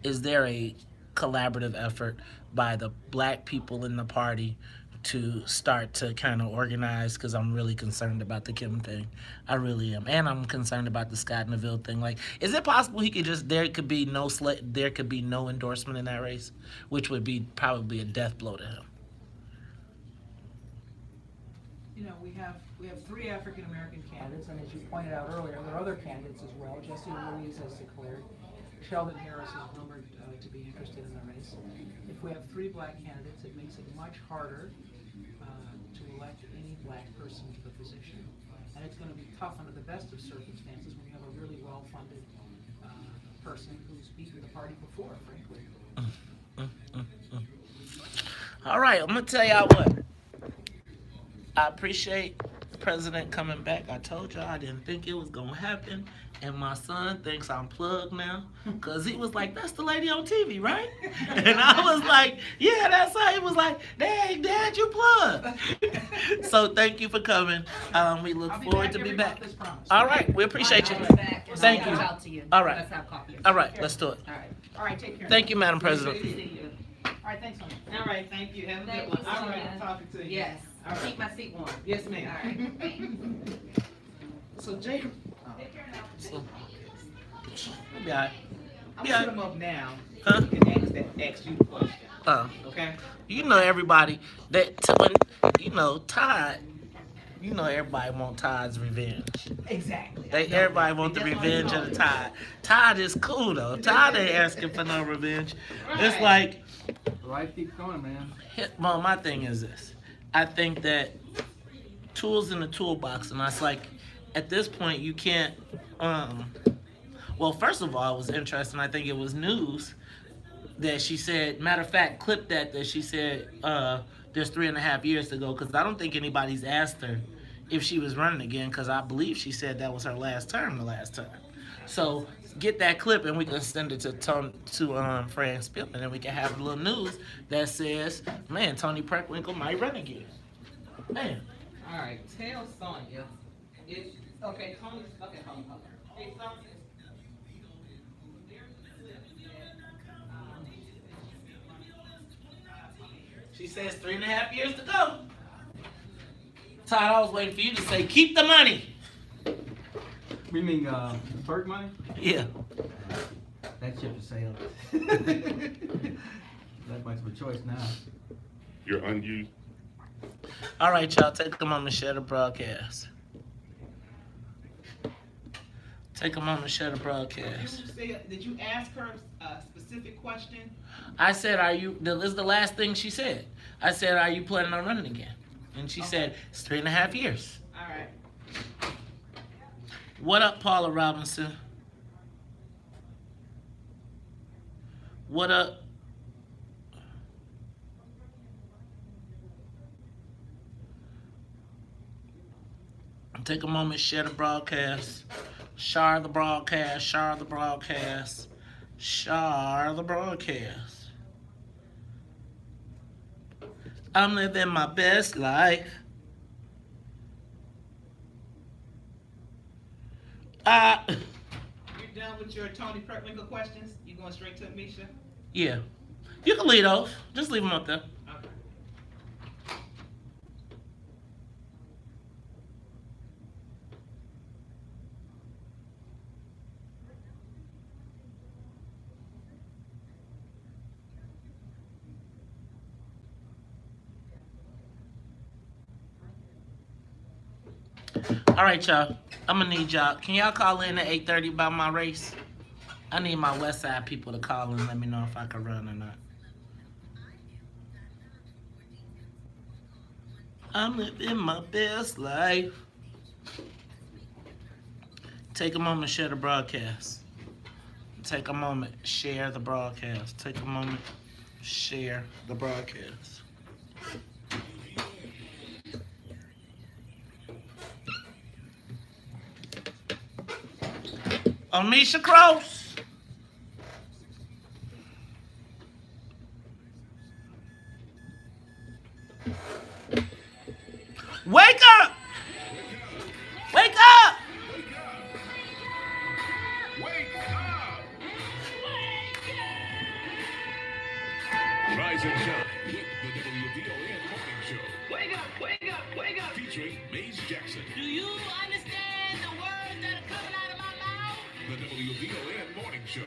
Is there a collaborative effort by the black people in the party to start to kind of organize? Because I'm really concerned about the Kim thing. I really am, and I'm concerned about the Scott Neville thing. Like, is it possible there could be no endorsement in that race, which would be probably a death blow to him? We have 3 African American candidates, and as you pointed out earlier, there are other candidates as well. Jesse Louise has declared. Sheldon Harris is rumored to be interested in the race. If we have 3 black candidates, it makes it much harder to elect any black person to the position. And it's going to be tough under the best of circumstances when you have a really well-funded person who's beaten the party before, frankly. All right, I'm gonna tell y'all what. I appreciate the president coming back. I told y'all I didn't think it was gonna happen. And my son thinks I'm plugged now, because he was like, that's the lady on TV, right? And I was like, yeah, that's her. He was like, dang, Dad, you plugged. So thank you for coming. We look I'll be forward back to be every back. month, as promised. All right, we appreciate you. I'll be back and Thank I'll you. reach out to you. All right. Let's have coffee. All right, let's do it. All right. All right, take care. Thank you, Madam President. Good to see you. All right, thanks, honey. All right, thank you. Have a Thank good you, one. All right, Sonia. talking to you. Yes. All right. Keep my seat warm. Yes, ma'am. All right. So, Jay, So, be all right. I'm Yeah. gonna put them up now. Huh? You can ask you the question. Okay? You know everybody Todd. You know everybody want Todd's revenge. Exactly. Everybody want the revenge of the Todd. Todd is cool though. Todd ain't asking for no revenge. It's like, Life keeps going, man. well, my thing is this. I think that tools in the toolbox, and that's like, at this point you can't. Well, first of all, it was interesting. I think it was news that she said. Matter of fact, clip that she said. There's 3.5 years to go, because I don't think anybody's asked her if she was running again, because I believe she said that was her last term, the last term. So get that clip and we can send it to Fran Spillman, and we can have a little news that says, man, Toni Preckwinkle might run again. Man. All right. Tell Sonya. Okay, Tony. Okay, hold on. Hey, Sonya. She says 3.5 years to go. Todd, I was waiting for you to say, keep the money. We mean, Burke money? Yeah. That ship has sailed. Not much of a choice now. You're unused. All right, y'all, take a moment to share the broadcast. Take a moment to share the broadcast. Did you ask her a specific question? I said, this is the last thing she said. I said, are you planning on running again? And she said, it's 3.5 years. All right. What up, Paula Robinson? What up? Take a moment, share the broadcast. Share the broadcast, share the broadcast, share the broadcast. I'm living my best life. You're done with your Toni Preckwinkle questions? You going straight to Misha? Yeah. You can leave those. Just leave them up there. Okay. All right, y'all. I'm gonna need y'all. Can y'all call in at 8:30 about my race? I need my West Side people to call and let me know if I can run or not. I'm living my best life. Take a moment, share the broadcast. Take a moment, share the broadcast. Take a moment, share the broadcast. Amisha Cross. Wake up! Wake up! Wake up! Rise and shine with the WVON Morning Show. Wake up, wake up, wake up. Featuring Maze Jackson. Do you understand the words that are coming out of my mouth? The WVON Morning Show.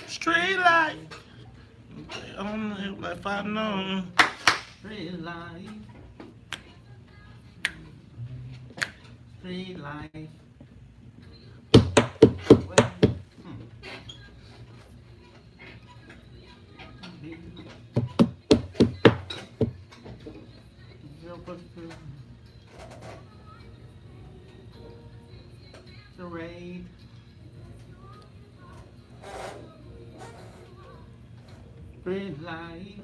Street life. I don't know if I know. Street life. Street life. Well, Charade. Street life.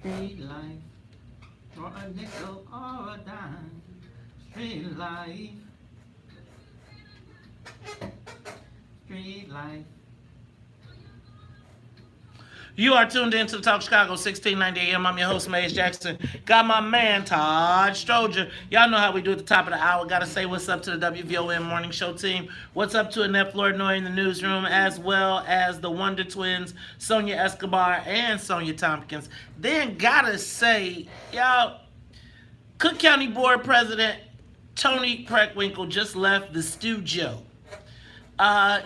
Street life. For a nickel or a dime. Street life. Street life. You are tuned in to the Talk Chicago 1690 AM. I'm your host, Maze Jackson. Got my man, Todd Stroger. Y'all know how we do at the top of the hour. Got to say what's up to the WVON Morning Show team. What's up to Annette Flournoy in the newsroom, as well as the Wonder Twins, Sonia Escobar and Sonia Tompkins. Then got to say, y'all, Cook County Board President Toni Preckwinkle just left the studio.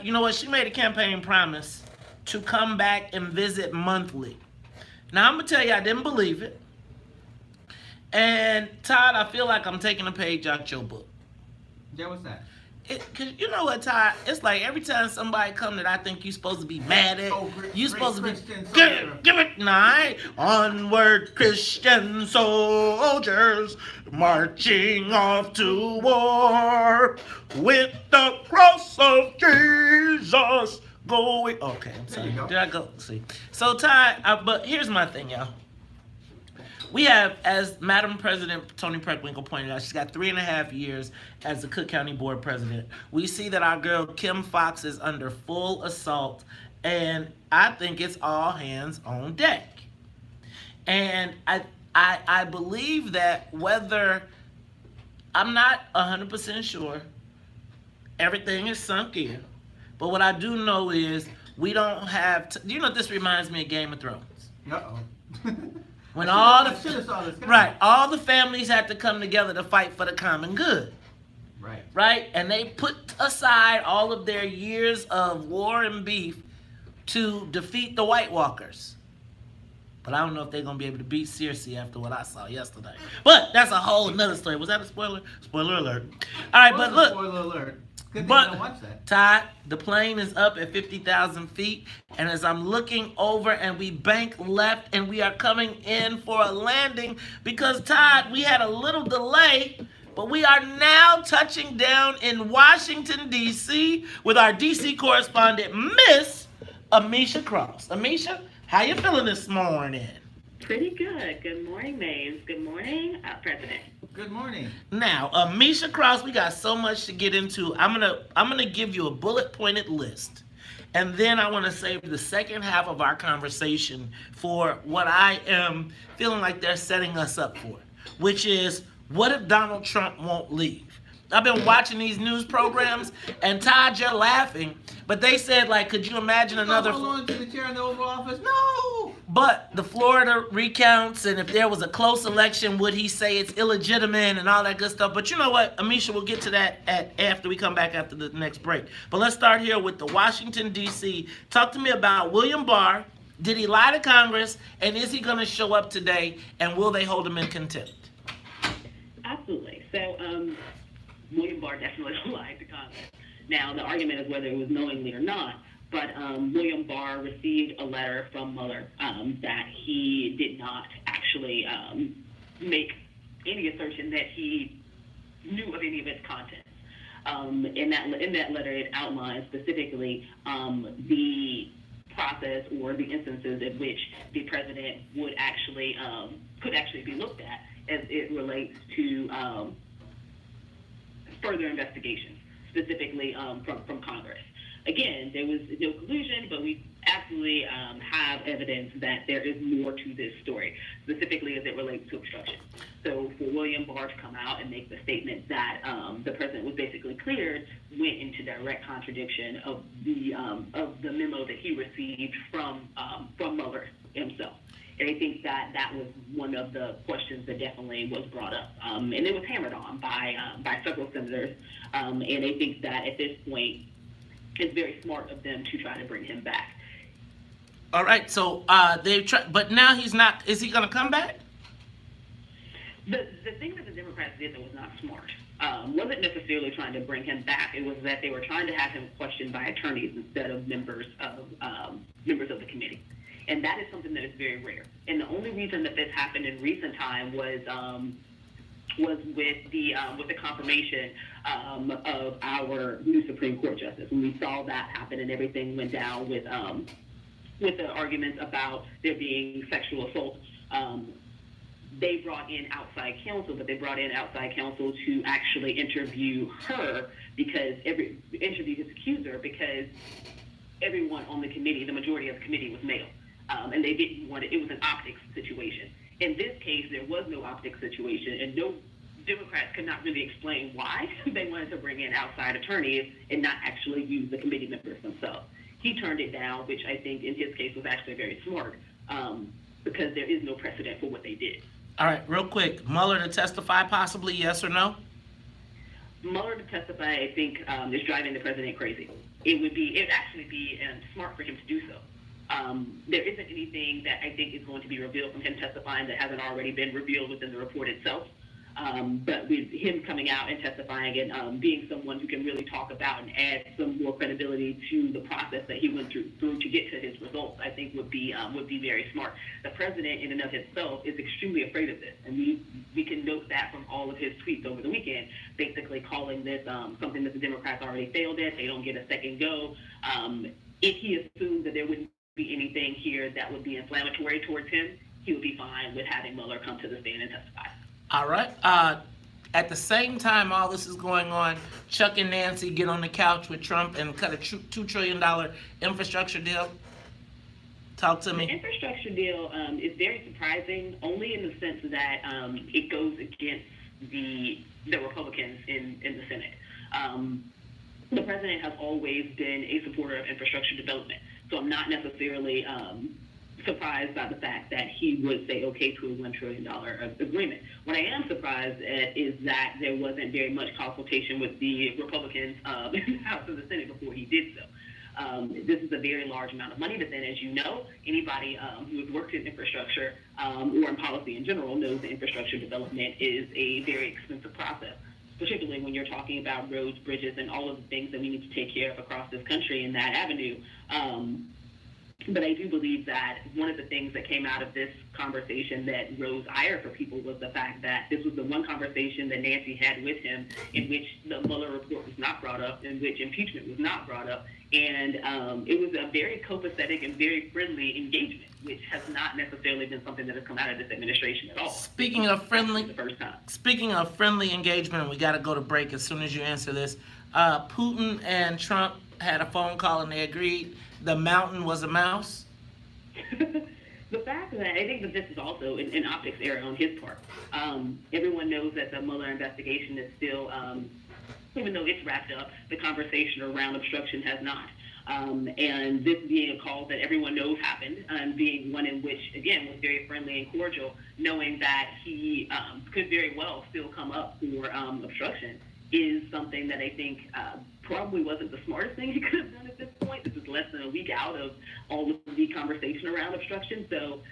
you know what? She made a campaign promise to come back and visit monthly. Now, I'm going to tell you, I didn't believe it. And Todd, I feel like I'm taking a page out your book. Yeah, what's that? Cause you know what, Todd? It's like every time somebody come that I think you supposed to be mad at, you supposed to be give it. Nah, onward, Christian soldiers marching off to war with the cross of Jesus going. Okay, I'm sorry. Did I go? See, so Todd, but here's my thing, y'all. We have, as Madam President Toni Preckwinkle pointed out, she's got 3.5 years as the Cook County Board President. We see that our girl Kim Foxx is under full assault, and I think it's all hands on deck. And I believe that whether, I'm not 100% sure, everything is sunk in, but what I do know is we don't have, you know what this reminds me of Game of Thrones? Uh-oh. When all I should've saw this coming. right, all the families had to come together to fight for the common good. Right. Right? And they put aside all of their years of war and beef to defeat the White Walkers. But I don't know if they're going to be able to beat Cersei after what I saw yesterday. But that's a whole nother story. Was that a spoiler? Spoiler alert. All right, but look. Spoiler alert. Good thing I But don't watch that. Todd, the plane is up at 50,000 feet, and as I'm looking over and we bank left and we are coming in for a landing because, Todd, we had a little delay, but we are now touching down in Washington, D.C. with our D.C. correspondent, Miss Amisha Cross. Amisha, how you feeling this morning? Pretty good. Good morning, Maves. Good morning, President. Good morning. Now, Amisha Cross, we got so much to get into. I'm gonna give you a bullet pointed list, and then I want to save the second half of our conversation for what I am feeling like they're setting us up for, which is what if Donald Trump won't leave? I've been watching these news programs, and Todd, you're laughing, but they said, like, could you imagine another? Hold on to the chair in the Oval Office? No. But the Florida recounts, and if there was a close election, would he say it's illegitimate and all that good stuff? But you know what, Amisha, we'll get to that after we come back after the next break. But let's start here with the Washington, D.C. Talk to me about William Barr. Did he lie to Congress, and is he going to show up today, and will they hold him in contempt? Absolutely. So, William Barr definitely lied to Congress. Now, the argument is whether it was knowingly or not, but William Barr received a letter from Mueller that he did not actually make any assertion that he knew of any of its contents. In that letter, it outlines specifically the process or the instances in which the president would actually could actually be looked at as it relates to further investigations, specifically from Congress. Again, there was no collusion, but we absolutely have evidence that there is more to this story, specifically as it relates to obstruction. So for William Barr to come out and make the statement that the president was basically cleared went into direct contradiction of the memo that he received from Mueller himself. And I think that was one of the questions that definitely was brought up. And it was hammered on by several senators. And I think that at this point, it's very smart of them to try to bring him back. All right, so they've tried, but now he's not. Is he going to come back? The thing that the Democrats did that was not smart wasn't necessarily trying to bring him back. It was that they were trying to have him questioned by attorneys instead of members of the committee. And that is something that is very rare. And the only reason that this happened in recent time was with the confirmation of our new Supreme Court justice. When we saw that happen and everything went down with the arguments about there being sexual assault, they brought in outside counsel, but they brought in outside counsel to actually interview her interview his accuser, because everyone on the committee, the majority of the committee, was male. And they didn't want it. It was an optics situation. In this case, there was no optics situation, and no Democrats could not really explain why they wanted to bring in outside attorneys and not actually use the committee members themselves. He turned it down, which I think in his case was actually very smart, because there is no precedent for what they did. All right, real quick, Mueller to testify possibly, yes or no? Mueller to testify, I think, is driving the president crazy. it'd actually be smart for him to do so. There isn't anything that I think is going to be revealed from him testifying that hasn't already been revealed within the report itself. But with him coming out and testifying and being someone who can really talk about and add some more credibility to the process that he went through to get to his results, I think would be very smart. The president, in and of himself, is extremely afraid of this, and we can note that from all of his tweets over the weekend, basically calling this something that the Democrats already failed at. They don't get a second go. If he assumed that there wouldn't be anything here that would be inflammatory towards him, he would be fine with having Mueller come to the stand and testify. All right. At the same time all this is going on, Chuck and Nancy get on the couch with Trump and cut a $2 trillion infrastructure deal. Talk to me. The infrastructure deal is very surprising, only in the sense that it goes against the Republicans in the Senate. The president has always been a supporter of infrastructure development, so I'm not necessarily surprised by the fact that he would say okay to a $1 trillion agreement. What I am surprised at is that there wasn't very much consultation with the Republicans in the House and the Senate before he did so. This is a very large amount of money, but then, as you know, anybody who has worked in infrastructure or in policy in general knows that infrastructure development is a very expensive process, particularly when you're talking about roads, bridges, and all of the things that we need to take care of across this country in that avenue. But I do believe that one of the things that came out of this conversation that rose ire for people was the fact that this was the one conversation that Nancy had with him in which the Mueller report was not brought up, in which impeachment was not brought up, and it was a very copacetic and very friendly engagement, which has not necessarily been something that has come out of this administration at all. Speaking of friendly, the first time. Speaking of friendly engagement, and we got to go to break as soon as you answer this. Putin and Trump had a phone call and they agreed the mountain was a mouse. The fact that I think that this is also an optics error on his part. Everyone knows that the Mueller investigation is still, even though it's wrapped up, the conversation around obstruction has not. And this being a call that everyone knows happened, and being one in which, again, was very friendly and cordial, knowing that he could very well still come up for obstruction, is something that I think probably wasn't the smartest thing he could have done at this point. This is less than a week out of all of the conversation around obstruction. So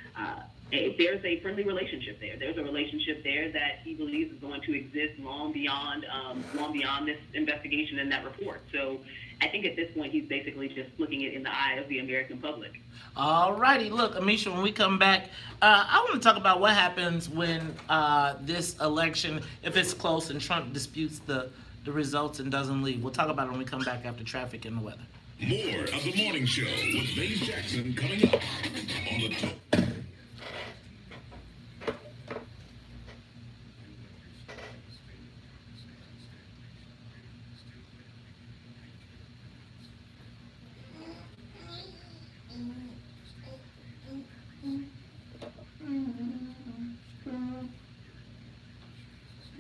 there's a friendly relationship there. There's a relationship there that he believes is going to exist long beyond this investigation and that report. So I think at this point he's basically just looking it in the eye of the American public. All righty. Look, Amisha, when we come back, I want to talk about what happens when this election, if it's close and Trump disputes the results and doesn't leave. We'll talk about it when we come back after traffic and the weather. More of the morning show with Dave Jackson coming up on the top.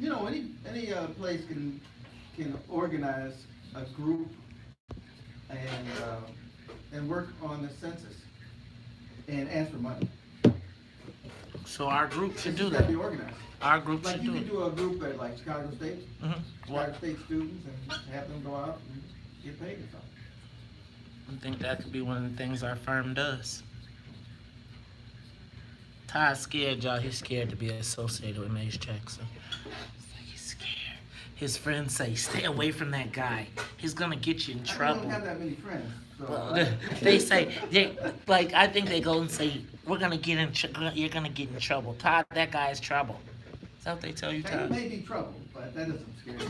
You know, any place can organize a group and work on the census and ask for money. So our group should do It's gotta that. be organized. Our group Like should you do can it. do a group at like Chicago State, Mhm. Chicago State students, and have them go out and get paid or something. I think that could be one of the things our firm does. Ty's scared, y'all. He's scared to be associated with Mace Jackson. He's scared. His friends say, stay away from that guy. He's gonna get you in I trouble. don't have that many friends. So Well, they say, I think they go and say, you're gonna get in trouble. Todd, that guy's trouble. Is that what they tell you, Hey, Todd? you may be trouble, but that doesn't scare me.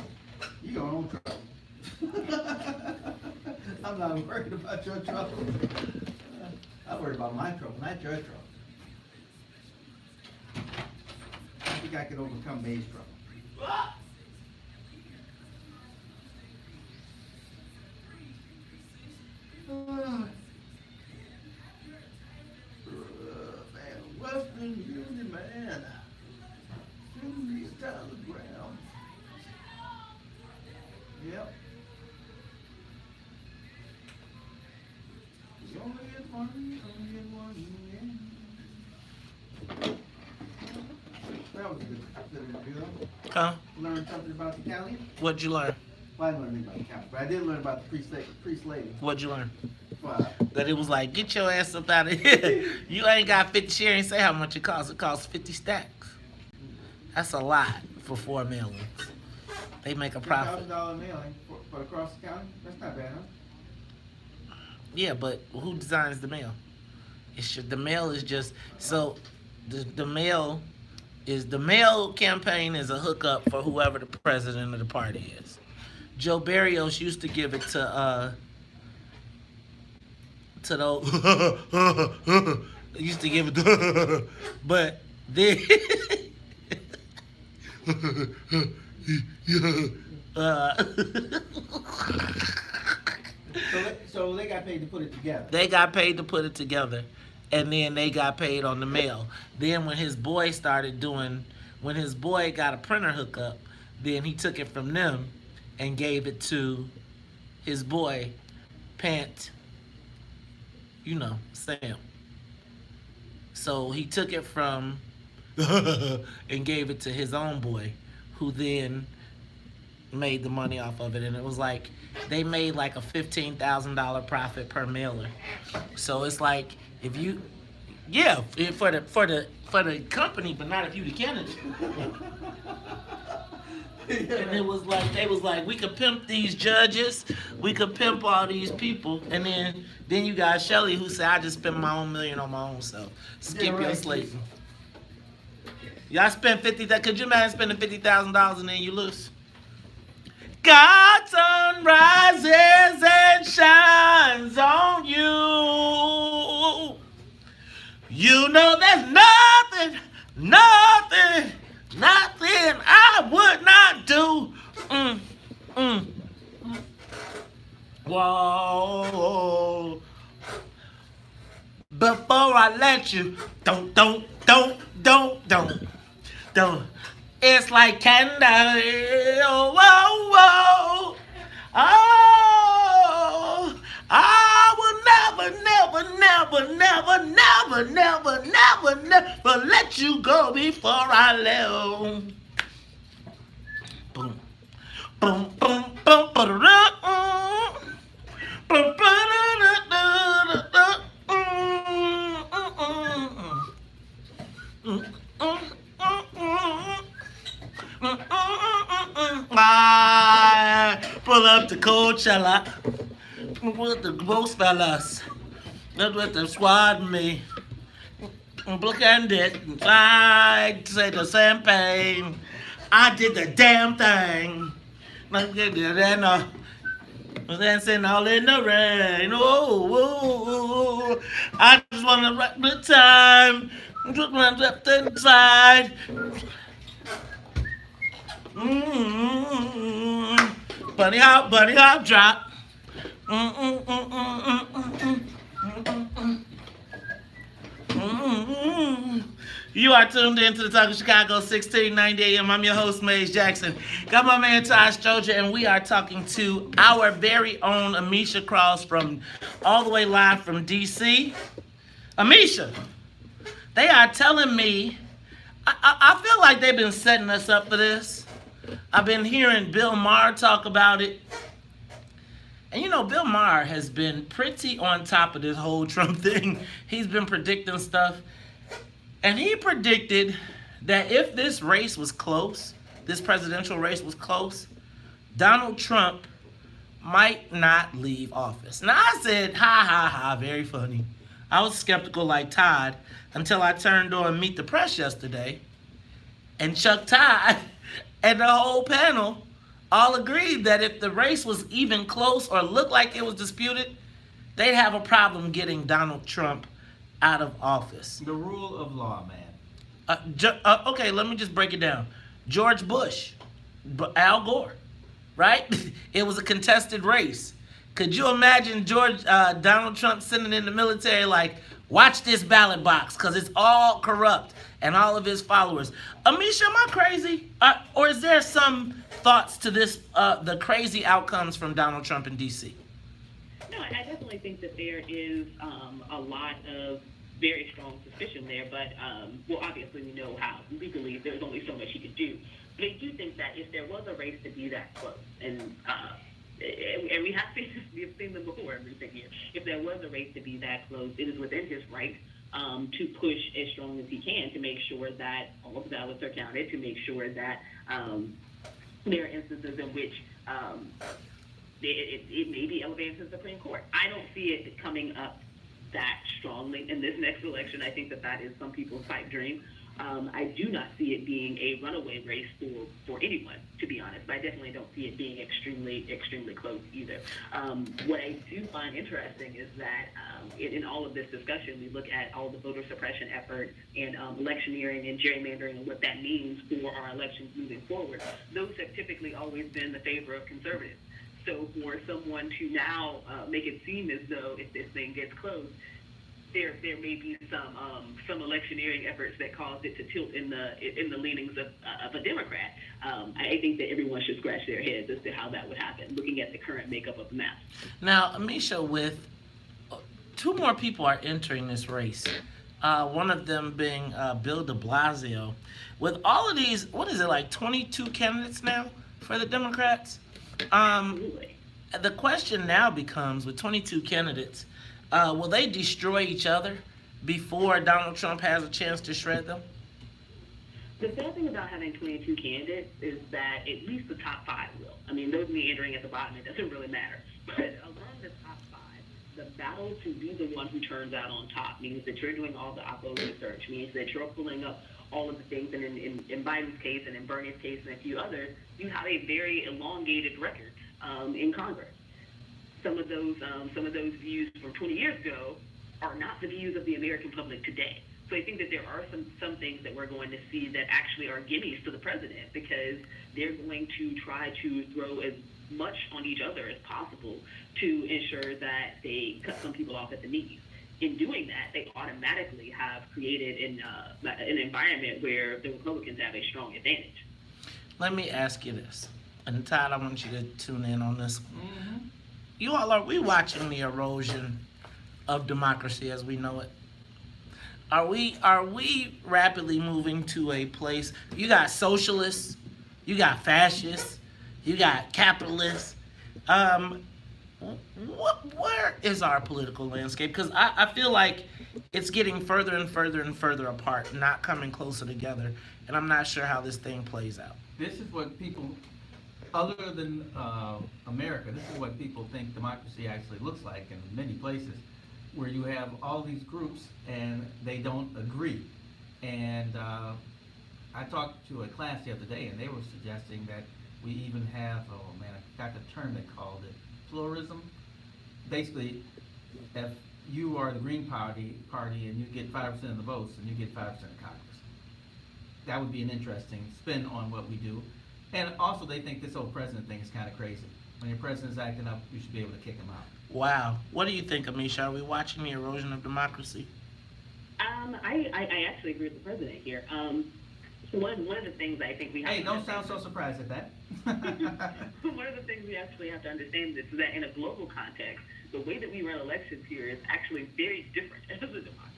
You your own trouble. I'm not worried about your trouble. I'm worried about my trouble, not your trouble. I think I can overcome May's trouble. Man, Western Union, man. Shooting these down the ground. Yep. You only get one, yeah. That was a good interview, though. Huh? Learned something about the county. What'd you learn? Well, I didn't learn anything about the county, but I did learn about the priest lady. What'd you learn? Well, That it was like, get your ass up out of here. You ain't got 50 shares. Ain't say how much it costs. It costs 50 stacks. That's a lot for 4 mailings. They make a profit. $2,000 mailing for across the county. That's not bad, huh? Yeah, but who designs the mail? The mail is just so the mail is the mail campaign is a hookup for whoever the president of the party is. Joe Barrios used to give it to the used to give it to but then So they got paid to put it together. They got paid to put it together, and then they got paid on the mail. Then when his boy got a printer hookup, then he took it from them and gave it to his boy, Sam. So he took it from and gave it to his own boy, who then made the money off of it, and it was like they made like a $15,000 profit per mailer. So it's like if you, for the company, but not if you the candidate. And it was like they was like, we could pimp these judges, we could pimp all these people, and then you got Shelley who said, I just spent my own million on my own self. Skip your slate. Y'all spent could you imagine spending $50,000 and then you lose? God's sun rises and shines on you. You know there's nothing I would not do. Whoa. Before I let you, don't. It's like candle. Whoa. Oh, I will never let you go before I left. Boom, boom, boom, boom, I pull up to Coachella with the ghost fellas. That's what the squad and me. Look at it. I say the same thing. I did the damn thing. Dancing all in the rain. Oh, I just want to rock the time. Just want to left inside. Bunny hop, drop. You are tuned in to the Talk of Chicago, 1690 AM. I'm your host, Maze Jackson. Got my man, Ty Stroger, and we are talking to our very own Amisha Cross from all the way live from D.C. Amisha, they are telling me, I feel like they've been setting us up for this. I've been hearing Bill Maher talk about it. And you know, Bill Maher has been pretty on top of this whole Trump thing. He's been predicting stuff. And he predicted that if this race was close, this presidential race was close, Donald Trump might not leave office. Now I said, ha, very funny. I was skeptical like Todd until I turned on Meet the Press yesterday. And Chuck Todd and the whole panel all agreed that if the race was even close or looked like it was disputed, they'd have a problem getting Donald Trump out of office. The rule of law, man. Okay, let me just break it down. George Bush, Al Gore, right? It was a contested race. Could you imagine Donald Trump sitting in the military like, watch this ballot box because it's all corrupt and all of his followers? Amisha, am I crazy? Or is there some thoughts to this, the crazy outcomes from Donald Trump in D.C.? No, I definitely think that there is a lot of very strong suspicion there, but, well, obviously we know how legally there's only so much he could do. But I do think that if there was a race to be that close, and we have seen them before in recent years, if there was a race to be that close, it is within his right to push as strong as he can to make sure that all of the ballots are counted, to make sure that there are instances in which it may be elevated to the Supreme Court. I don't see it coming up that strongly in this next election. I think that is some people's pipe dream. I do not see it being a runaway race for anyone, to be honest. But I definitely don't see it being extremely close either. What I do find interesting is that in all of this discussion, we look at all the voter suppression efforts and electioneering and gerrymandering and what that means for our elections moving forward. Those have typically always been in the favor of conservatives. So for someone to now make it seem as though if this thing gets closed, there may be some electioneering efforts that cause it to tilt in the leanings of a Democrat. I think that everyone should scratch their heads as to how that would happen, looking at the current makeup of the map. Now, Amisha, with two more people are entering this race, one of them being Bill de Blasio. With all of these, what is it, like 22 candidates now for the Democrats? Absolutely. The question now becomes, with 22 candidates, will they destroy each other before Donald Trump has a chance to shred them? The sad thing about having 22 candidates is that at least the top five will. I mean, those meandering at the bottom, it doesn't really matter. But among the top five, the battle to be the one who turns out on top means that you're doing all the oppo research, means that you're pulling up all of the things, and in Biden's case and in Bernie's case and a few others, you have a very elongated record in Congress. Some of those views from 20 years ago are not the views of the American public today. So I think that there are some things that we're going to see that actually are gimmies to the president, because they're going to try to throw as much on each other as possible to ensure that they cut some people off at the knees. In doing that, they automatically have created an environment where the Republicans have a strong advantage. Let me ask you this, and Todd, I want you to tune in on this one. Mm-hmm. Are we watching the erosion of democracy as we know it? Are we rapidly moving to a place? You got socialists, you got fascists, you got capitalists. Where is our political landscape? Because I feel like it's getting further and further and further apart, not coming closer together, and I'm not sure how this thing plays out. This is what people, other than America, this is what people think democracy actually looks like in many places, where you have all these groups and they don't agree. And I talked to a class the other day, and they were suggesting that we even have, oh man, I forgot the term they called it, pluralism. Basically, if you are the Green Party and you get 5% of the votes, and you get 5% of Congress. That would be an interesting spin on what we do. And also, they think this whole president thing is kind of crazy. When your president's acting up, you should be able to kick him out. Wow. What do you think, Amisha? Are we watching the erosion of democracy? I actually agree with the president here. One of the things I think we have. Hey, don't sound so surprised at that. One of the things we actually have to understand is that in a global context, the way that we run elections here is actually very different as a democracy.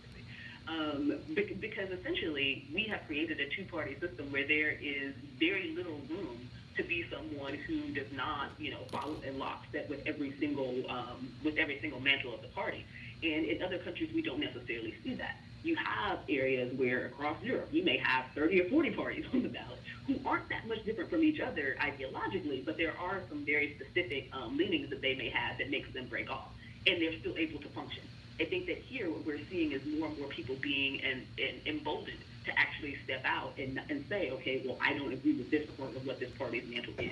Because essentially, we have created a two-party system where there is very little room to be someone who does not, follow in lockstep with every single mantle of the party. And in other countries, we don't necessarily see that. You have areas where across Europe, you may have 30 or 40 parties on the ballot who aren't that much different from each other ideologically, but there are some very specific leanings that they may have that makes them break off, and they're still able to function. I think that here what we're seeing is more and more people being emboldened to actually step out and say, okay, well, I don't agree with this part of what this party's mantle is.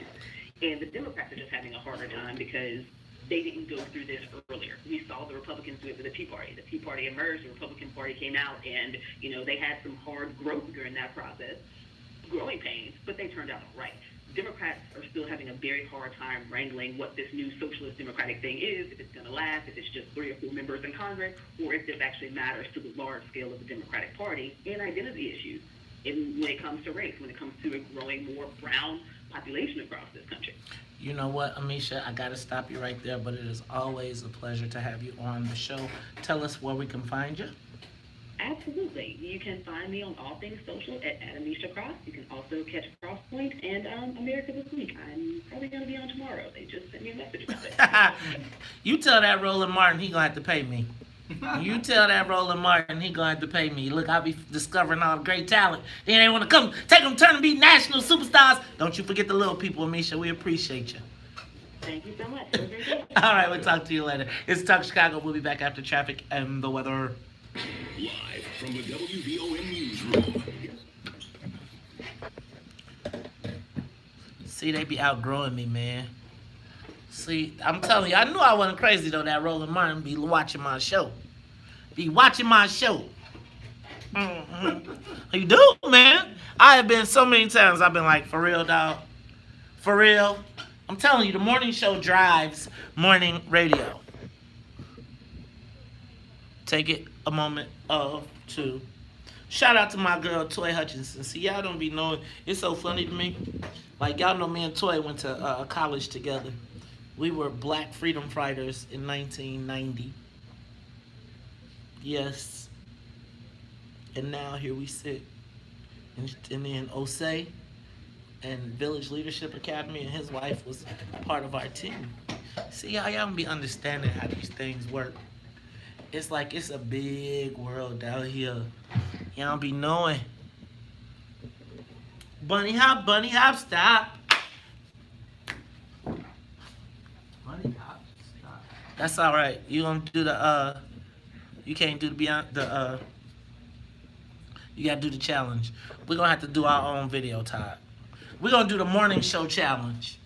And the Democrats are just having a harder time because they didn't go through this earlier. We saw the Republicans do it with the Tea Party. The Tea Party emerged, the Republican Party came out, and, they had some hard growth during that process, growing pains, but they turned out all right. Democrats are still having a very hard time wrangling what this new socialist democratic thing is, if it's going to last, if it's just 3 or 4 members in Congress, or if this actually matters to the large scale of the Democratic Party, and identity issues when it comes to race, when it comes to a growing more brown population across this country. You know what, Amisha, I got to stop you right there, but it is always a pleasure to have you on the show. Tell us where we can find you. Absolutely. You can find me on all things social at Amisha Cross. You can also catch Crosspoint and America This Week. I'm probably going to be on tomorrow. They just sent me a message about it. You tell that Roland Martin he gonna have to pay me. You tell that Roland Martin he gonna have to pay me. Look, I'll be discovering all the great talent. Then they want to come take them, turn and be national superstars. Don't you forget the little people, Amisha. We appreciate you. Thank you so much. Have a great day. All right, we'll talk to you later. It's Talk Chicago. We'll be back after traffic and the weather. Live from the WVON newsroom. See, they be outgrowing me, man. See, I'm telling you, I knew I wasn't crazy though. That Roland Martin be watching my show. Be watching my show. You do, man. I have been so many times. I've been like, for real, dog. For real. I'm telling you, the morning show drives morning radio. Take it a moment of two. Shout out to my girl, Toy Hutchinson. See, y'all don't be knowing. It's so funny to me. Like, y'all know me and Toy went to college together. We were black freedom fighters in 1990. Yes. And now here we sit. And then Osei and Village Leadership Academy and his wife was part of our team. See, y'all don't be understanding how these things work. It's like it's a big world down here. Y'all don't be knowing. Bunny hop, stop. Money hop, stop. That's all right. You gonna do the you can't do the beyond the you gotta do the challenge. We're gonna have to do our own video, Todd. We're gonna do the morning show challenge.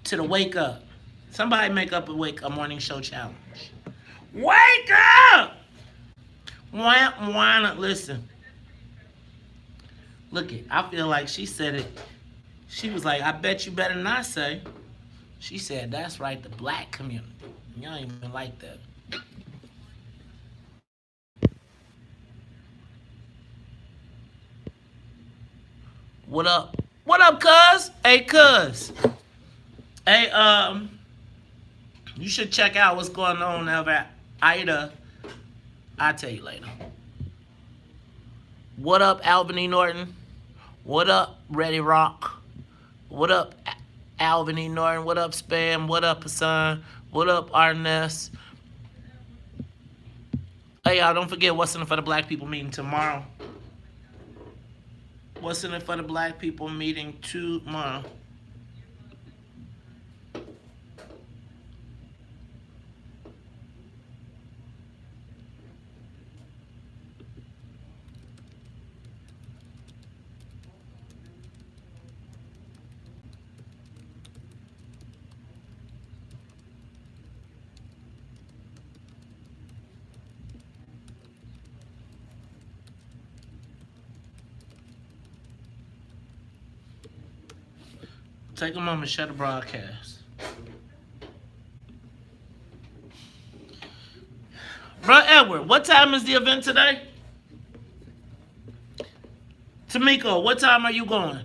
To the wake up. Somebody make up a morning show challenge. Wake up! Why not listen? Look it, I feel like she said it. She was like, I bet you better not say. She said, that's right, the black community. Y'all ain't even like that. What up? What up, cuz? Hey, cuz. Hey, you should check out what's going on over at Ida. I'll tell you later. What up, Albany Norton? What up, Ready Rock? What up, Albany Norton? What up, Spam? What up, Hassan? What up, Arness? Hey, y'all, don't forget what's in it for the black people meeting tomorrow. What's in it for the black people meeting tomorrow? Take a moment, shut the broadcast. Bro, Edward, what time is the event today? Tamiko, what time are you going?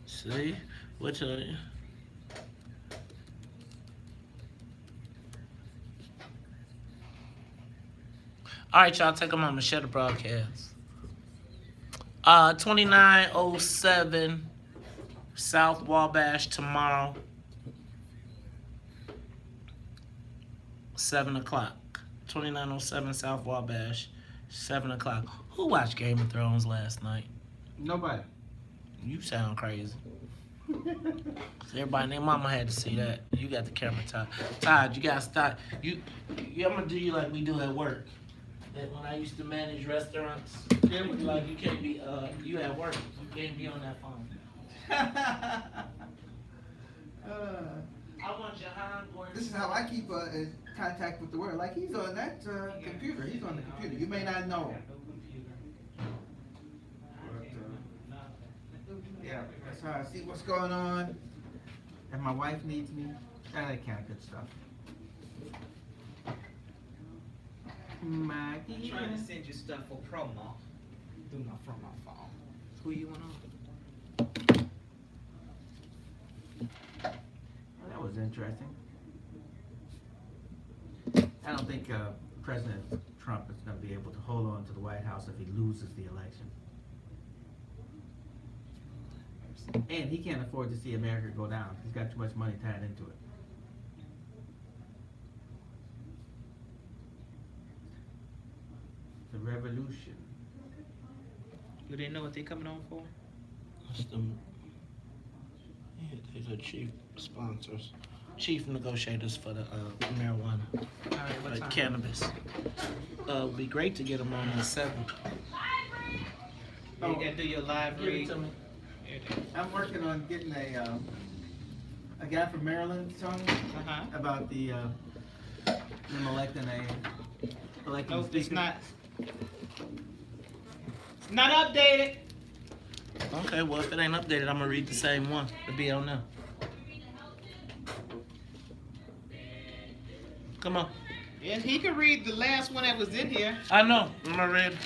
See? What tell you? Alright, y'all, take a moment, share the broadcast. 2907 South Wabash tomorrow. 7 o'clock. 2907 South Wabash, 7 o'clock. Who watched Game of Thrones last night? Nobody. You sound crazy. Everybody and their mama had to see that. You got the camera, Todd. Todd, you gotta stop. I'm gonna do you like we do at work. That when I used to manage restaurants, like you can't be you at work. You can't be on that phone. I want Jahan Gordon. This is how I keep in contact with the world. Like he's on that computer. He's on the computer. You may not know. Yeah, that's how I see what's going on. And my wife needs me. That kind of good stuff. I'm trying to send you stuff for promo from my phone. Who you want on? Well, that was interesting. I don't think President Trump is going to be able to hold on to the White House if he loses the election. And he can't afford to see America go down. He's got too much money tied into it. The revolution. Do they know what they coming on for? That's them. Yeah, they're the chief sponsors, chief negotiators for the marijuana, All right, what time? cannabis. It'd be great to get them on the 7th. You gotta do your live Give it read. to me. I'm working on getting a guy from Maryland, Toni, Uh-huh. about them electing electing No, speaker. it's not. It's not updated. Okay, well, if it ain't updated, I'm gonna read the same one. The BL now. Come on. Yeah, he can read the last one that was in here. I know. I'm gonna read.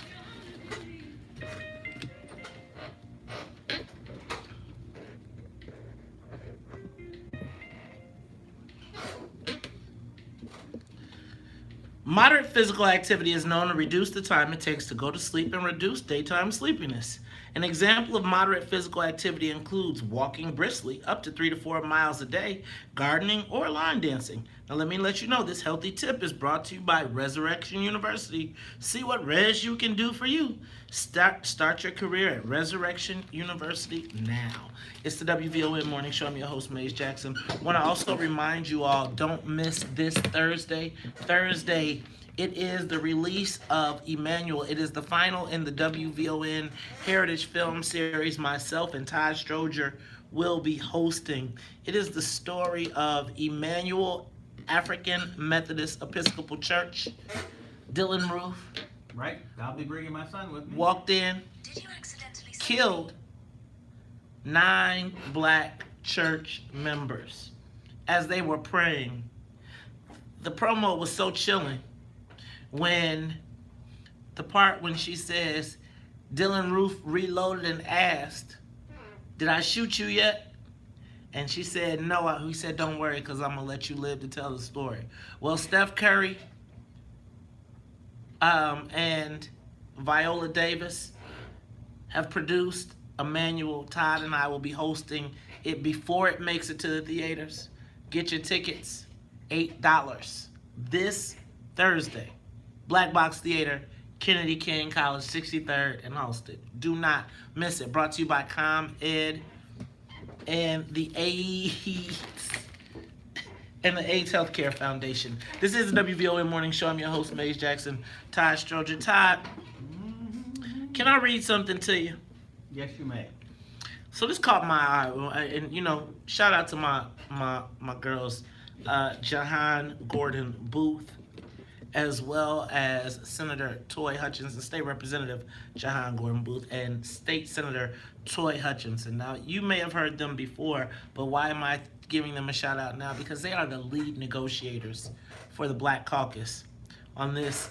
Moderate physical activity is known to reduce the time it takes to go to sleep and reduce daytime sleepiness. An example of moderate physical activity includes walking briskly up to 3 to 4 miles a day, gardening, or line dancing. Now let me let you know this healthy tip is brought to you by Resurrection University. See what Res U can do for you. Start your career at Resurrection University now. It's the WVON Morning Show. I'm your host, Maze Jackson. Want to also remind you all, don't miss this Thursday. It is the release of Emmanuel. It is the final in the WVON Heritage Film Series. Myself and Todd Stroger will be hosting. It is the story of Emmanuel African Methodist Episcopal Church. Dylan Roof Right? I'll be bringing my son with me. walked in, killed 9 black church members as they were praying. The promo was so chilling when the part when she says, Dylan Roof reloaded and asked, did I shoot you yet? And she said, no. He said, don't worry, because I'm going to let you live to tell the story. Well, Steph Curry and Viola Davis have produced Emmanuel. Todd and I will be hosting it before it makes it to the theaters. Get your tickets, $8. This Thursday, Black Box Theater, Kennedy King College, 63rd and Halsted. Do not miss it. Brought to you by ComEd and the AIDS Healthcare Foundation. This is the WVON Morning Show. I'm your host, Maze Jackson. Todd Stroger. Todd, can I read something to you? Yes, you may. So this caught my eye, and shout out to my girls, Jahan Gordon Booth, as well as Senator Toy Hutchinson, State Representative Jahan Gordon Booth, and State Senator Toy Hutchinson. Now, you may have heard them before, but why am I giving them a shout out now? Because they are the lead negotiators for the Black Caucus on this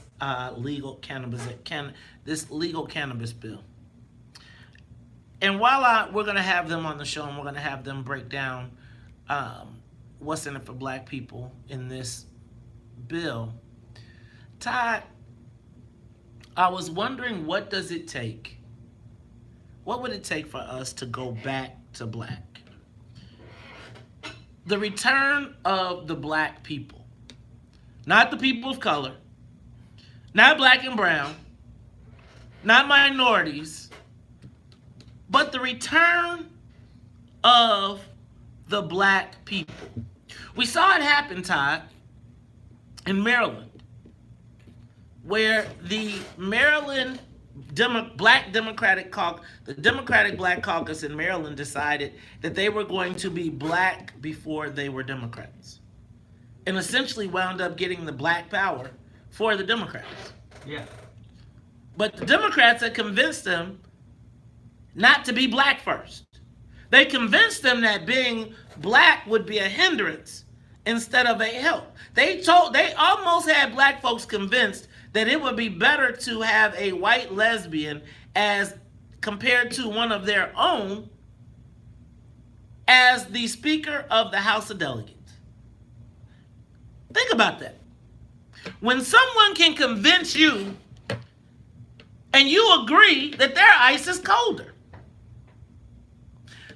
legal cannabis bill. And while we're going to have them on the show and we're going to have them break down what's in it for black people in this bill, Todd, I was wondering, what does it take? What would it take for us to go back to black? The return of the black people, not the people of color, not black and brown, not minorities, but the return of the black people. We saw it happen, Todd, in Maryland, where the Maryland Black Democratic Caucus, the Democratic Black Caucus in Maryland decided that they were going to be black before they were Democrats, and essentially wound up getting the black power for the Democrats. Yeah. But the Democrats had convinced them not to be black first. They convinced them that being black would be a hindrance instead of a help. They almost had black folks convinced that it would be better to have a white lesbian as compared to one of their own as the Speaker of the House of Delegates. Think about that. When someone can convince you and you agree that their ice is colder.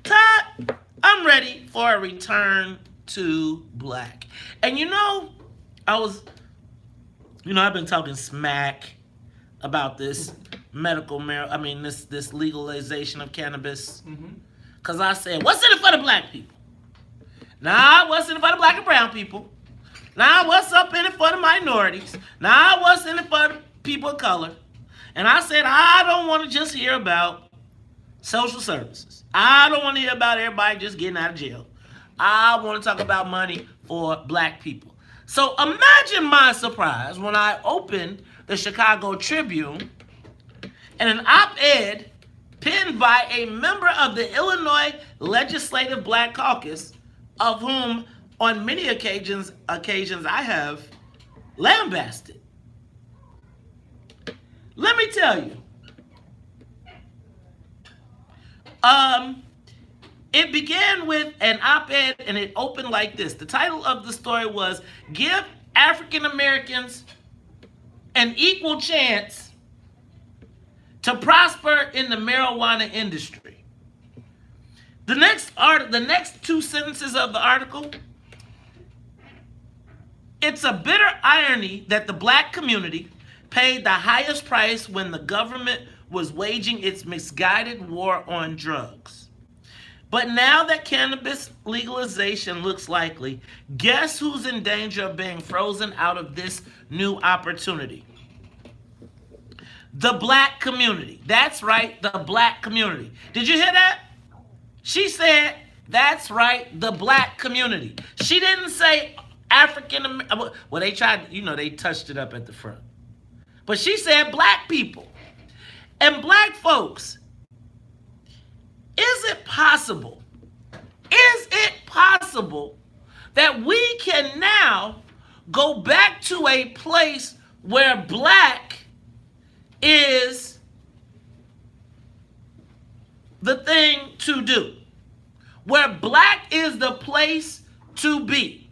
Todd, I'm ready for a return to black. And I've been talking smack about this this legalization of cannabis. Because I said, what's in it for the black people? Nah, what's in it for the black and brown people? Nah, what's up in it for the minorities? Nah, what's in it for the people of color? And I said, I don't want to just hear about social services. I don't want to hear about everybody just getting out of jail. I want to talk about money for black people. So imagine my surprise when I opened the Chicago Tribune and an op-ed penned by a member of the Illinois Legislative Black Caucus, of whom on many occasions I have lambasted. Let me tell you, it began with an op-ed and it opened like this. The title of the story was, "Give African Americans an Equal Chance to Prosper in the Marijuana Industry." The next two sentences of the article, "It's a bitter irony that the black community paid the highest price when the government was waging its misguided war on drugs. But now that cannabis legalization looks likely, guess who's in danger of being frozen out of this new opportunity? The black community." That's right, the black community. Did you hear that? She said, that's right, the black community. She didn't say African, well, they tried, they touched it up at the front. But she said black people. And black folks, is it possible that we can now go back to a place where black is the thing to do? Where black is the place to be?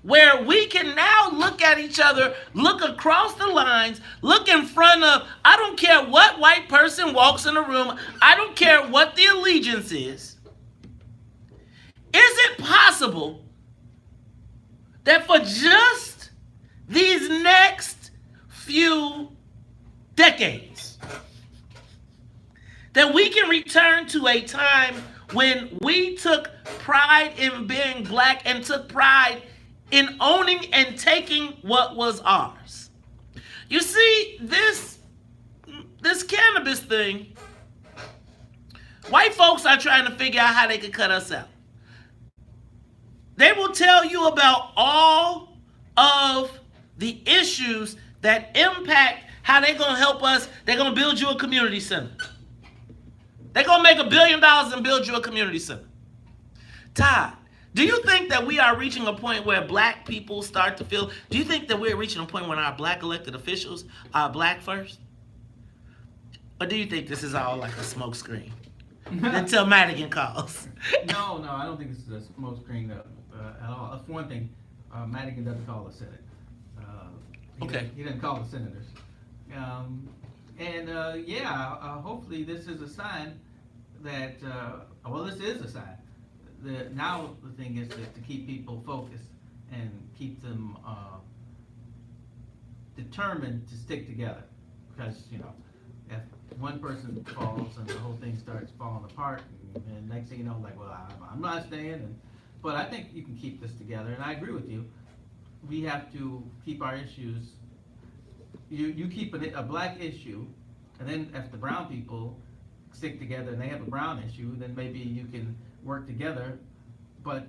Where we can now look at each other, look across the lines, look in front of, I don't care what white person walks in the room, I don't care what the allegiance is. Is it possible that for just these next few decades, that we can return to a time when we took pride in being black and took pride in owning and taking what was ours? You see, this cannabis thing, white folks are trying to figure out how they could cut us out. They will tell you about all of the issues that impact how they're going to help us. They're going to build you a community center. They're going to make $1 billion and build you a community center. Todd, do you think that we are reaching a point where black people start to feel, do you think that we're reaching a point when our black elected officials are black first? Or do you think this is all like a smoke screen until Madigan calls? No, I don't think this is a smoke screen at all. That's one thing. Madigan doesn't call the Senate. He doesn't call the senators. Hopefully this is a sign that, this is a sign. Now the thing is to keep people focused and keep them determined to stick together. Because, if one person falls and the whole thing starts falling apart, and next thing you know, I'm not staying. But I think you can keep this together, and I agree with you. We have to keep our issues. You keep a black issue And then if the brown people stick together and they have a brown issue, then maybe you can work together, but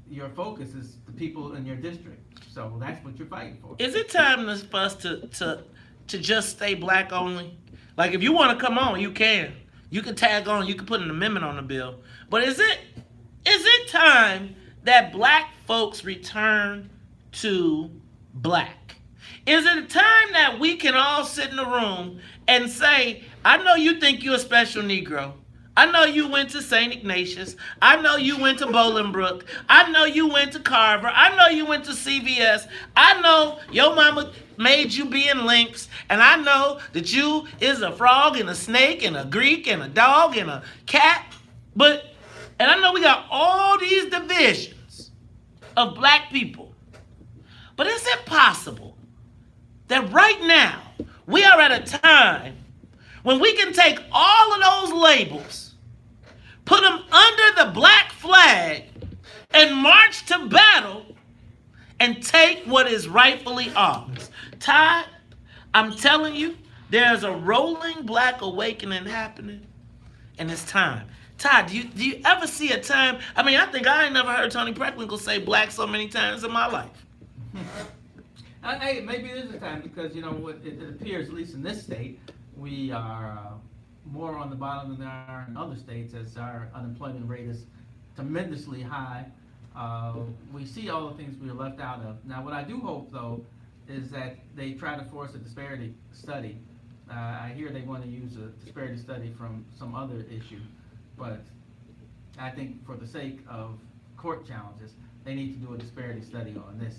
your focus is the people in your district. So that's what you're fighting for. Is it time for us to just stay black only? Like, if you want to come on, you can. You can tag on. You can put an amendment on the bill. But is it time that black folks return to black? Is it a time that we can all sit in the room and say, I know you think you're a special Negro. I know you went to St. Ignatius. I know you went to Bolingbrook. I know you went to Carver. I know you went to CVS. I know your mama made you be in Lynx. And I know that you is a frog and a snake and a Greek and a dog and a cat. And I know we got all these divisions of black people. But is it possible that right now we are at a time when we can take all of those labels, put them under the black flag, and march to battle and take what is rightfully ours? Todd, I'm telling you, there's a rolling black awakening happening, and it's time. Todd, do you ever see a time? I mean, I think I ain't never heard Toni Preckwinkle say black so many times in my life. Hey, maybe it is a time because, you know, what it appears, at least in this state, we are more on the bottom than there are in other states as our unemployment rate is tremendously high. We see all the things we are left out of. Now, what I do hope, though, is that they try to force a disparity study. I hear they want to use a disparity study from some other issue, but I think for the sake of court challenges, they need to do a disparity study on this.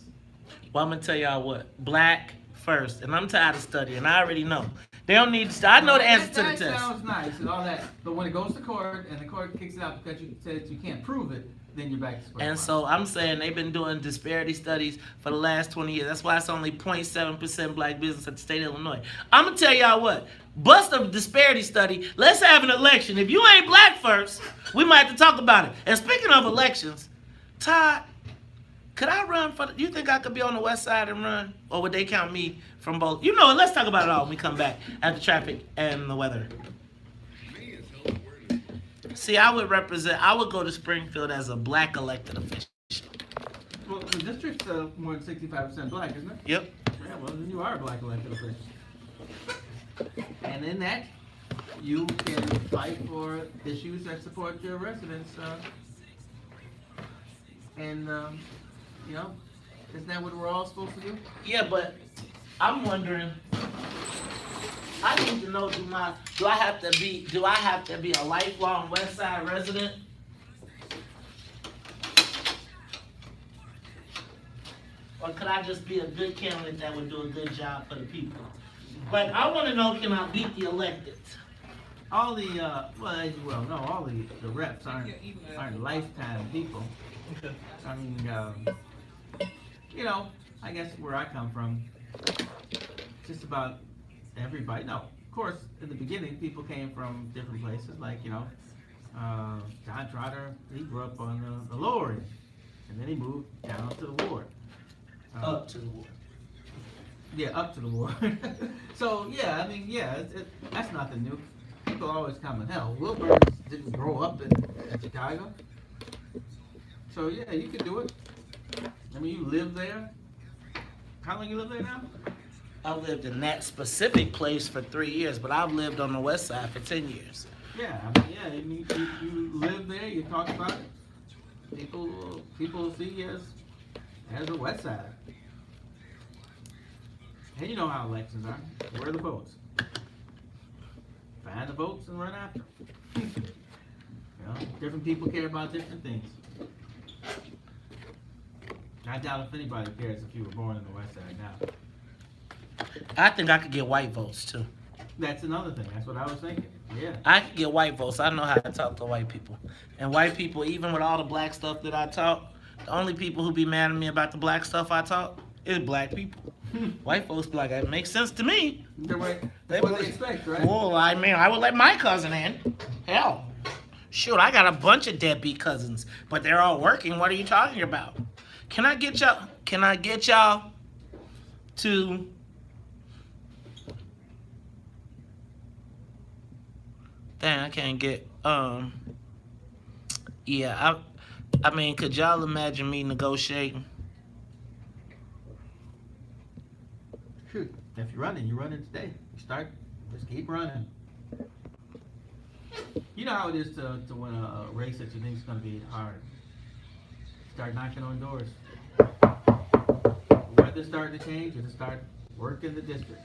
Well, I'm going to tell y'all what. Black first. And I'm tired of studying. I already know. They don't need to study. I know the answer to the test. That sounds nice and all that. But when it goes to court and the court kicks it out because you said you can't prove it, then you're back to square one. And so I'm saying they've been doing disparity studies for the last 20 years. That's why it's only 0.7% black business at the state of Illinois. I'm going to tell y'all what. Bust a disparity study. Let's have an election. If you ain't black first, we might have to talk about it. And speaking of elections, Todd, could I run for you think I could be on the west side and run? Or would they count me from both? You know what? Let's talk about it all when we come back at the traffic and the weather. See, I would go to Springfield as a black elected official. Well, the district's more than 65% black, isn't it? Yep. Yeah, well, then you are a black elected official. And in that, you can fight for issues that support your residents. You know, isn't that what we're all supposed to do? Yeah, but I'm wondering. I need to know: do I have to be a lifelong West Side resident? Or could I just be a good candidate that would do a good job for the people? But I want to know: can I beat the elected? All the well, as you well know, all the reps aren't lifetime people. I mean, you know, I guess where I come from, just about everybody. No, of course, in the beginning, people came from different places. Like, you know, John Trotter, he grew up on the lower end, and then he moved down to the ward. Up to the ward. Yeah, up to the ward. So yeah, I mean, yeah, that's nothing new. People always come in. Hell, Wilbur didn't grow up in Chicago. So yeah, you can do it. I mean, you live there. How long you live there now? I lived in that specific place for 3 years, but I've lived on the west side for 10 years. Yeah, I mean, yeah, you live there, you talk about it. People see you as a west sider. And you know how elections are. Where are the votes? Find the votes and run after them. You know, different people care about different things. I doubt if anybody cares if you were born in the west side now. I think I could get white votes too. That's another thing. That's what I was thinking. Yeah. I could get white votes. I know how to talk to white people. And white people, even with all the black stuff that I talk, the only people who be mad at me about the black stuff I talk is black people. White folks be like, it makes sense to me. That's what they expect, right? Well, I mean, I would let my cousin in. Hell. Shoot, I got a bunch of deadbeat cousins, but they're all working. What are you talking about? Can I get y'all to Dang, I can't get. Yeah, I mean, could y'all imagine me negotiating? Shoot, if you're running today. Just keep running. You know how it is to win a race that you think is going to be hard. Start knocking on doors. Weather starting to change, you just start working the district.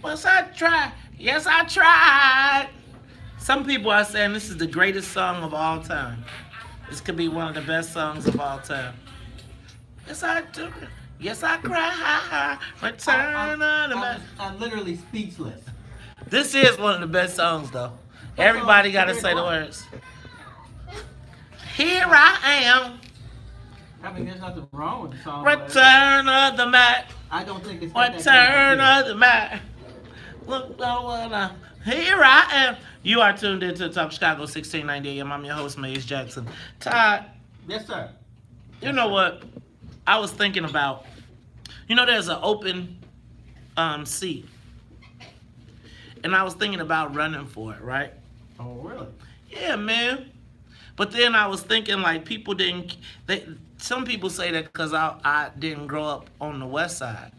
Once I tried, yes, I tried. Some people are saying this is the greatest song of all time. This could be one of the best songs of all time. Yes, I took it. Yes, I cried. Return of the Mac. I'm literally speechless. This is one of the best songs, though. Everybody got to say the words. Here I am. I mean, there's nothing wrong with the song. Return of the Mac. I don't think it's got that Return kind of the Mac. Look, here I am. You are tuned into Talk Chicago 1690 AM. I'm your host, Maze Jackson. Todd. Yes, sir. You know what? I was thinking about, there's an open seat. And I was thinking about running for it, right? Oh, really? Yeah, man. But then I was thinking, like, some people say that because I didn't grow up on the west side,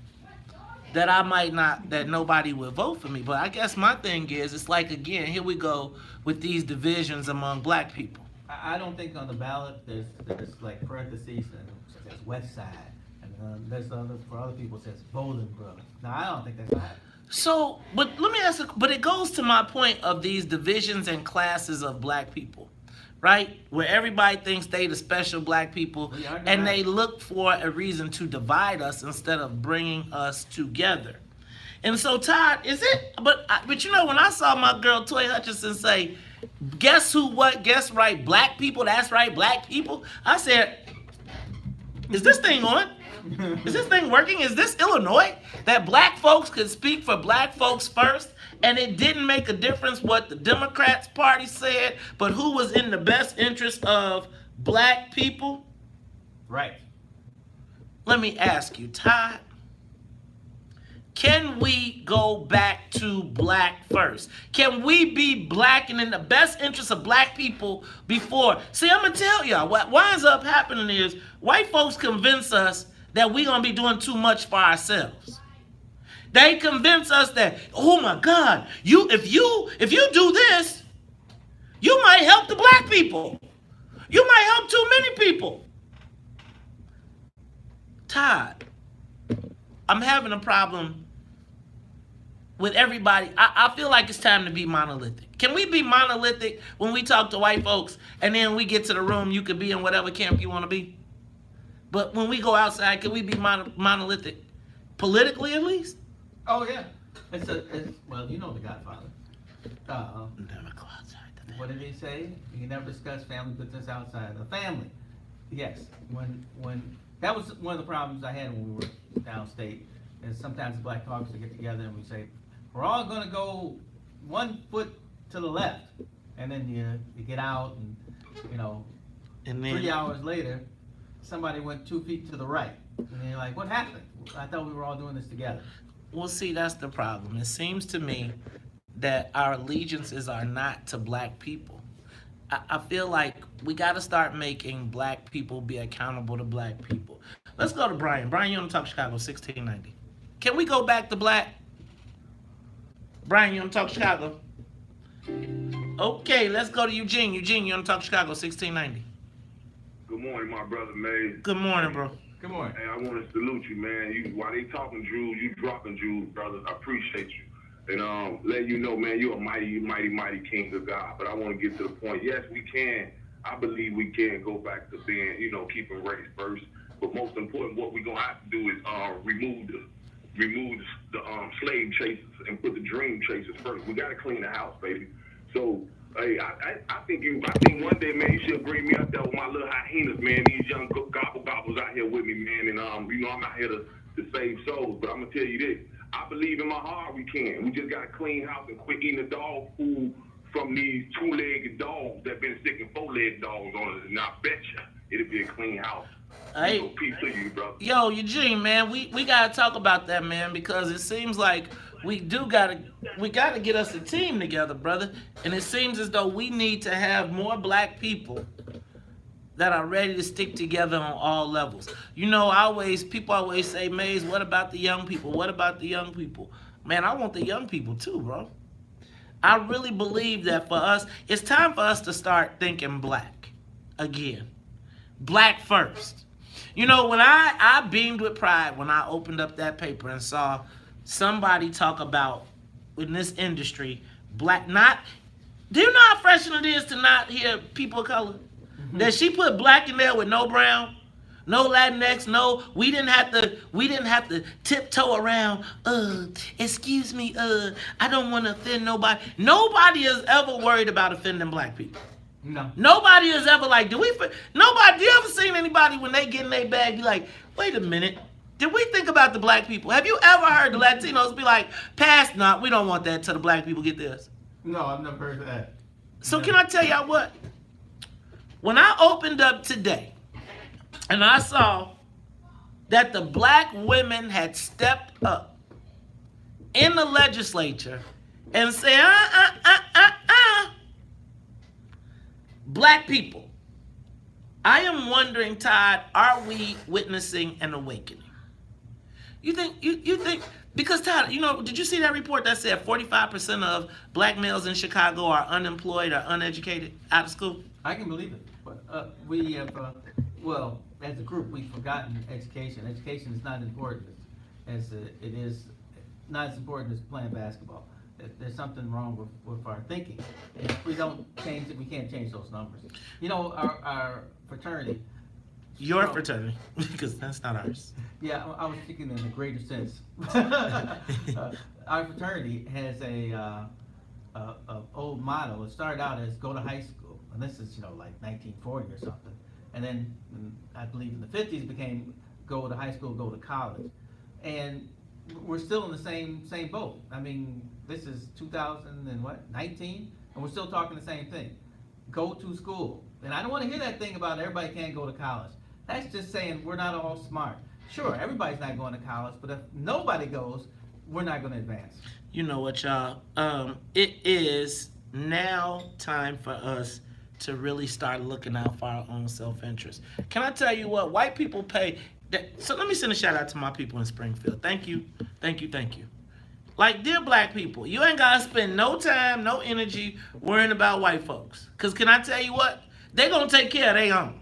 that nobody would vote for me. But I guess my thing is, it's like, again, here we go with these divisions among black people. I don't think on the ballot there's like parentheses and it says west side. And there's for other people it says Bolingbrook. No, I don't think that's right. So, but let me ask but it goes to my point of these divisions and classes of black people, right? Where everybody thinks they the special black people, and they look for a reason to divide us instead of bringing us together. And so, Todd, is it? But when I saw my girl Toy Hutchinson say, "Guess who? What? Guess right? Black people. That's right, black people." I said, "Is this thing on? Is this thing working? Is this Illinois? That black folks could speak for black folks first, and it didn't make a difference what the Democrats Party said, but who was in the best interest of black people?" Right. Let me ask you, Todd, can we go back to black first? Can we be black and in the best interest of black people before? See, I'm going to tell y'all, what winds up happening is white folks convince us that we're going to be doing too much for ourselves. They convince us that, oh my God, if you do this, you might help the black people. You might help too many people. Todd, I'm having a problem with everybody. I feel like it's time to be monolithic. Can we be monolithic when we talk to white folks and then we get to the room, you could be in whatever camp you want to be? But when we go outside, can we be monolithic? Politically, at least? Oh, yeah. Well, you know the Godfather. Never go outside the family. What did he say? You never discuss family business outside the family. Yes. When that was one of the problems I had when we were downstate. Is sometimes the black caucus would get together and we say, we're all going to go 1 foot to the left. And then you get out and then 3 hours later, somebody went 2 feet to the right. And you're like, what happened? I thought we were all doing this together. Well, see, that's the problem. It seems to me that our allegiances are not to black people. I feel like we got to start making black people be accountable to black people. Let's go to Brian. Brian, you on Talk Chicago 1690. Can we go back to black? Brian, you on Talk Chicago? Okay, let's go to Eugene. Eugene, you on Talk Chicago 1690. Good morning, my brother May. Good morning, bro. Good morning. Hey, I want to salute you, man. While they talking jewels, you dropping jewels, brothers. I appreciate you. And let you know, man, you're a mighty, mighty, mighty king of God. But I want to get to the point. Yes, we can. I believe we can go back to being, keeping race first. But most important, what we're going to have to do is remove the slave chasers and put the dream chasers first. We got to clean the house, baby. So Hey, I think one day, man, you should bring me up there with my little hyenas, man. These young gobbles out here with me, man. And I'm out here to save souls. But I'm gonna tell you this: I believe in my heart we can. We just gotta clean house and quit eating the dog food from these two-legged dogs that been sticking four-legged dogs on us. And I bet you it'll be a clean house. Hey, peace to you, bro. Yo, Eugene, man, we gotta talk about that, man, because it seems like we gotta get us a team together, brother. And it seems as though we need to have more black people that are ready to stick together on all levels. You know, people always say, Maze, what about the young people? What about the young people? Man, I want the young people too, bro. I really believe that for us, it's time for us to start thinking black again. Black first. You know, when I beamed with pride when I opened up that paper and saw somebody talk about, in this industry, black, do you know how fresh it is to not hear people of color? Mm-hmm. That she put black in there with no brown, no Latinx, no, we didn't have to tiptoe around, excuse me, I don't want to offend nobody. Nobody is ever worried about offending black people. No. Nobody is ever like, do you ever seen anybody when they get in their bag be like, wait a minute, did we think about the black people? Have you ever heard the Latinos be like, pass, not, we don't want that till the black people get this? No, I've never heard that. So Can I tell y'all what? When I opened up today and I saw that the black women had stepped up in the legislature and said, black people, I am wondering, Todd, are we witnessing an awakening? You think, because Todd, you know, did you see that report that said 45% of black males in Chicago are unemployed or uneducated, out of school? I can believe it. But we have, well, as a group, we've forgotten education. Education is not important as it is, not as important as playing basketball. There's something wrong with our thinking. And if we don't change it, we can't change those numbers. You know, our fraternity. Your fraternity, because that's not ours. Yeah, I was thinking in a greater sense. Our fraternity has a old motto. It started out as go to high school, and this is, you know, like 1940 or something. And then I believe in the 50s became go to high school, go to college. And we're still in the same boat. I mean, this is 2019, and we're still talking the same thing. Go to school. And I don't want to hear that thing about everybody can't go to college. That's just saying we're not all smart. Sure, everybody's not going to college, but if nobody goes, we're not going to advance. You know what, y'all? It is now time for us to really start looking out for our own self-interest. Can I tell you what? White people pay. So let me send a shout out to my people in Springfield. Thank you. Like, dear black people, you ain't got to spend no time, no energy worrying about white folks. Because can I tell you what? They going to take care of their own.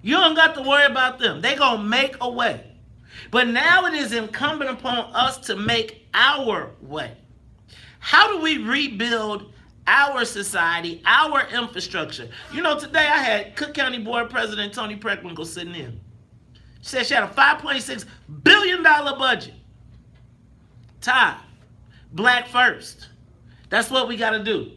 You don't got to worry about them. They going to make a way. But now it is incumbent upon us to make our way. How do we rebuild our society, our infrastructure? You know, today I had Cook County Board President Toni Preckwinkle sitting in. She said she had a $5.6 billion budget. Todd, black first. That's what we got to do.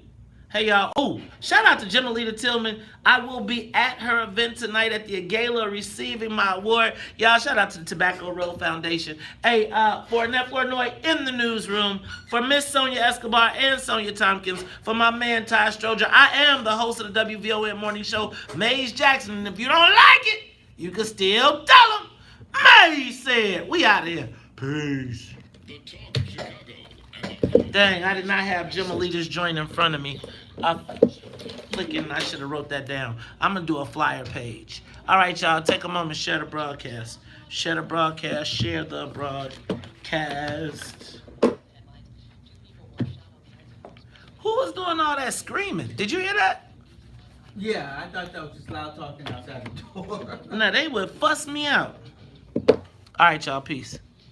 Hey, y'all. Oh, shout out to Gemelita Tillman. I will be at her event tonight at the gala receiving my award. Y'all, shout out to the Tobacco Road Foundation. Hey, for Annette Flournoy in the newsroom, for Miss Sonia Escobar and Sonia Tompkins, for my man Ty Stroger, I am the host of the WVON Morning Show, Maze Jackson. And if you don't like it, you can still tell them. Maze said, we out of here. Peace. Dang, I did not have Gemelita's joint in front of me. I should have wrote that down. I'm going to do a flyer page. All right, y'all, take a moment, share the broadcast. Share the broadcast, share the broadcast. Who was doing all that screaming? Did you hear that? Yeah, I thought that was just loud talking outside the door. No, they would fuss me out. All right, y'all, peace.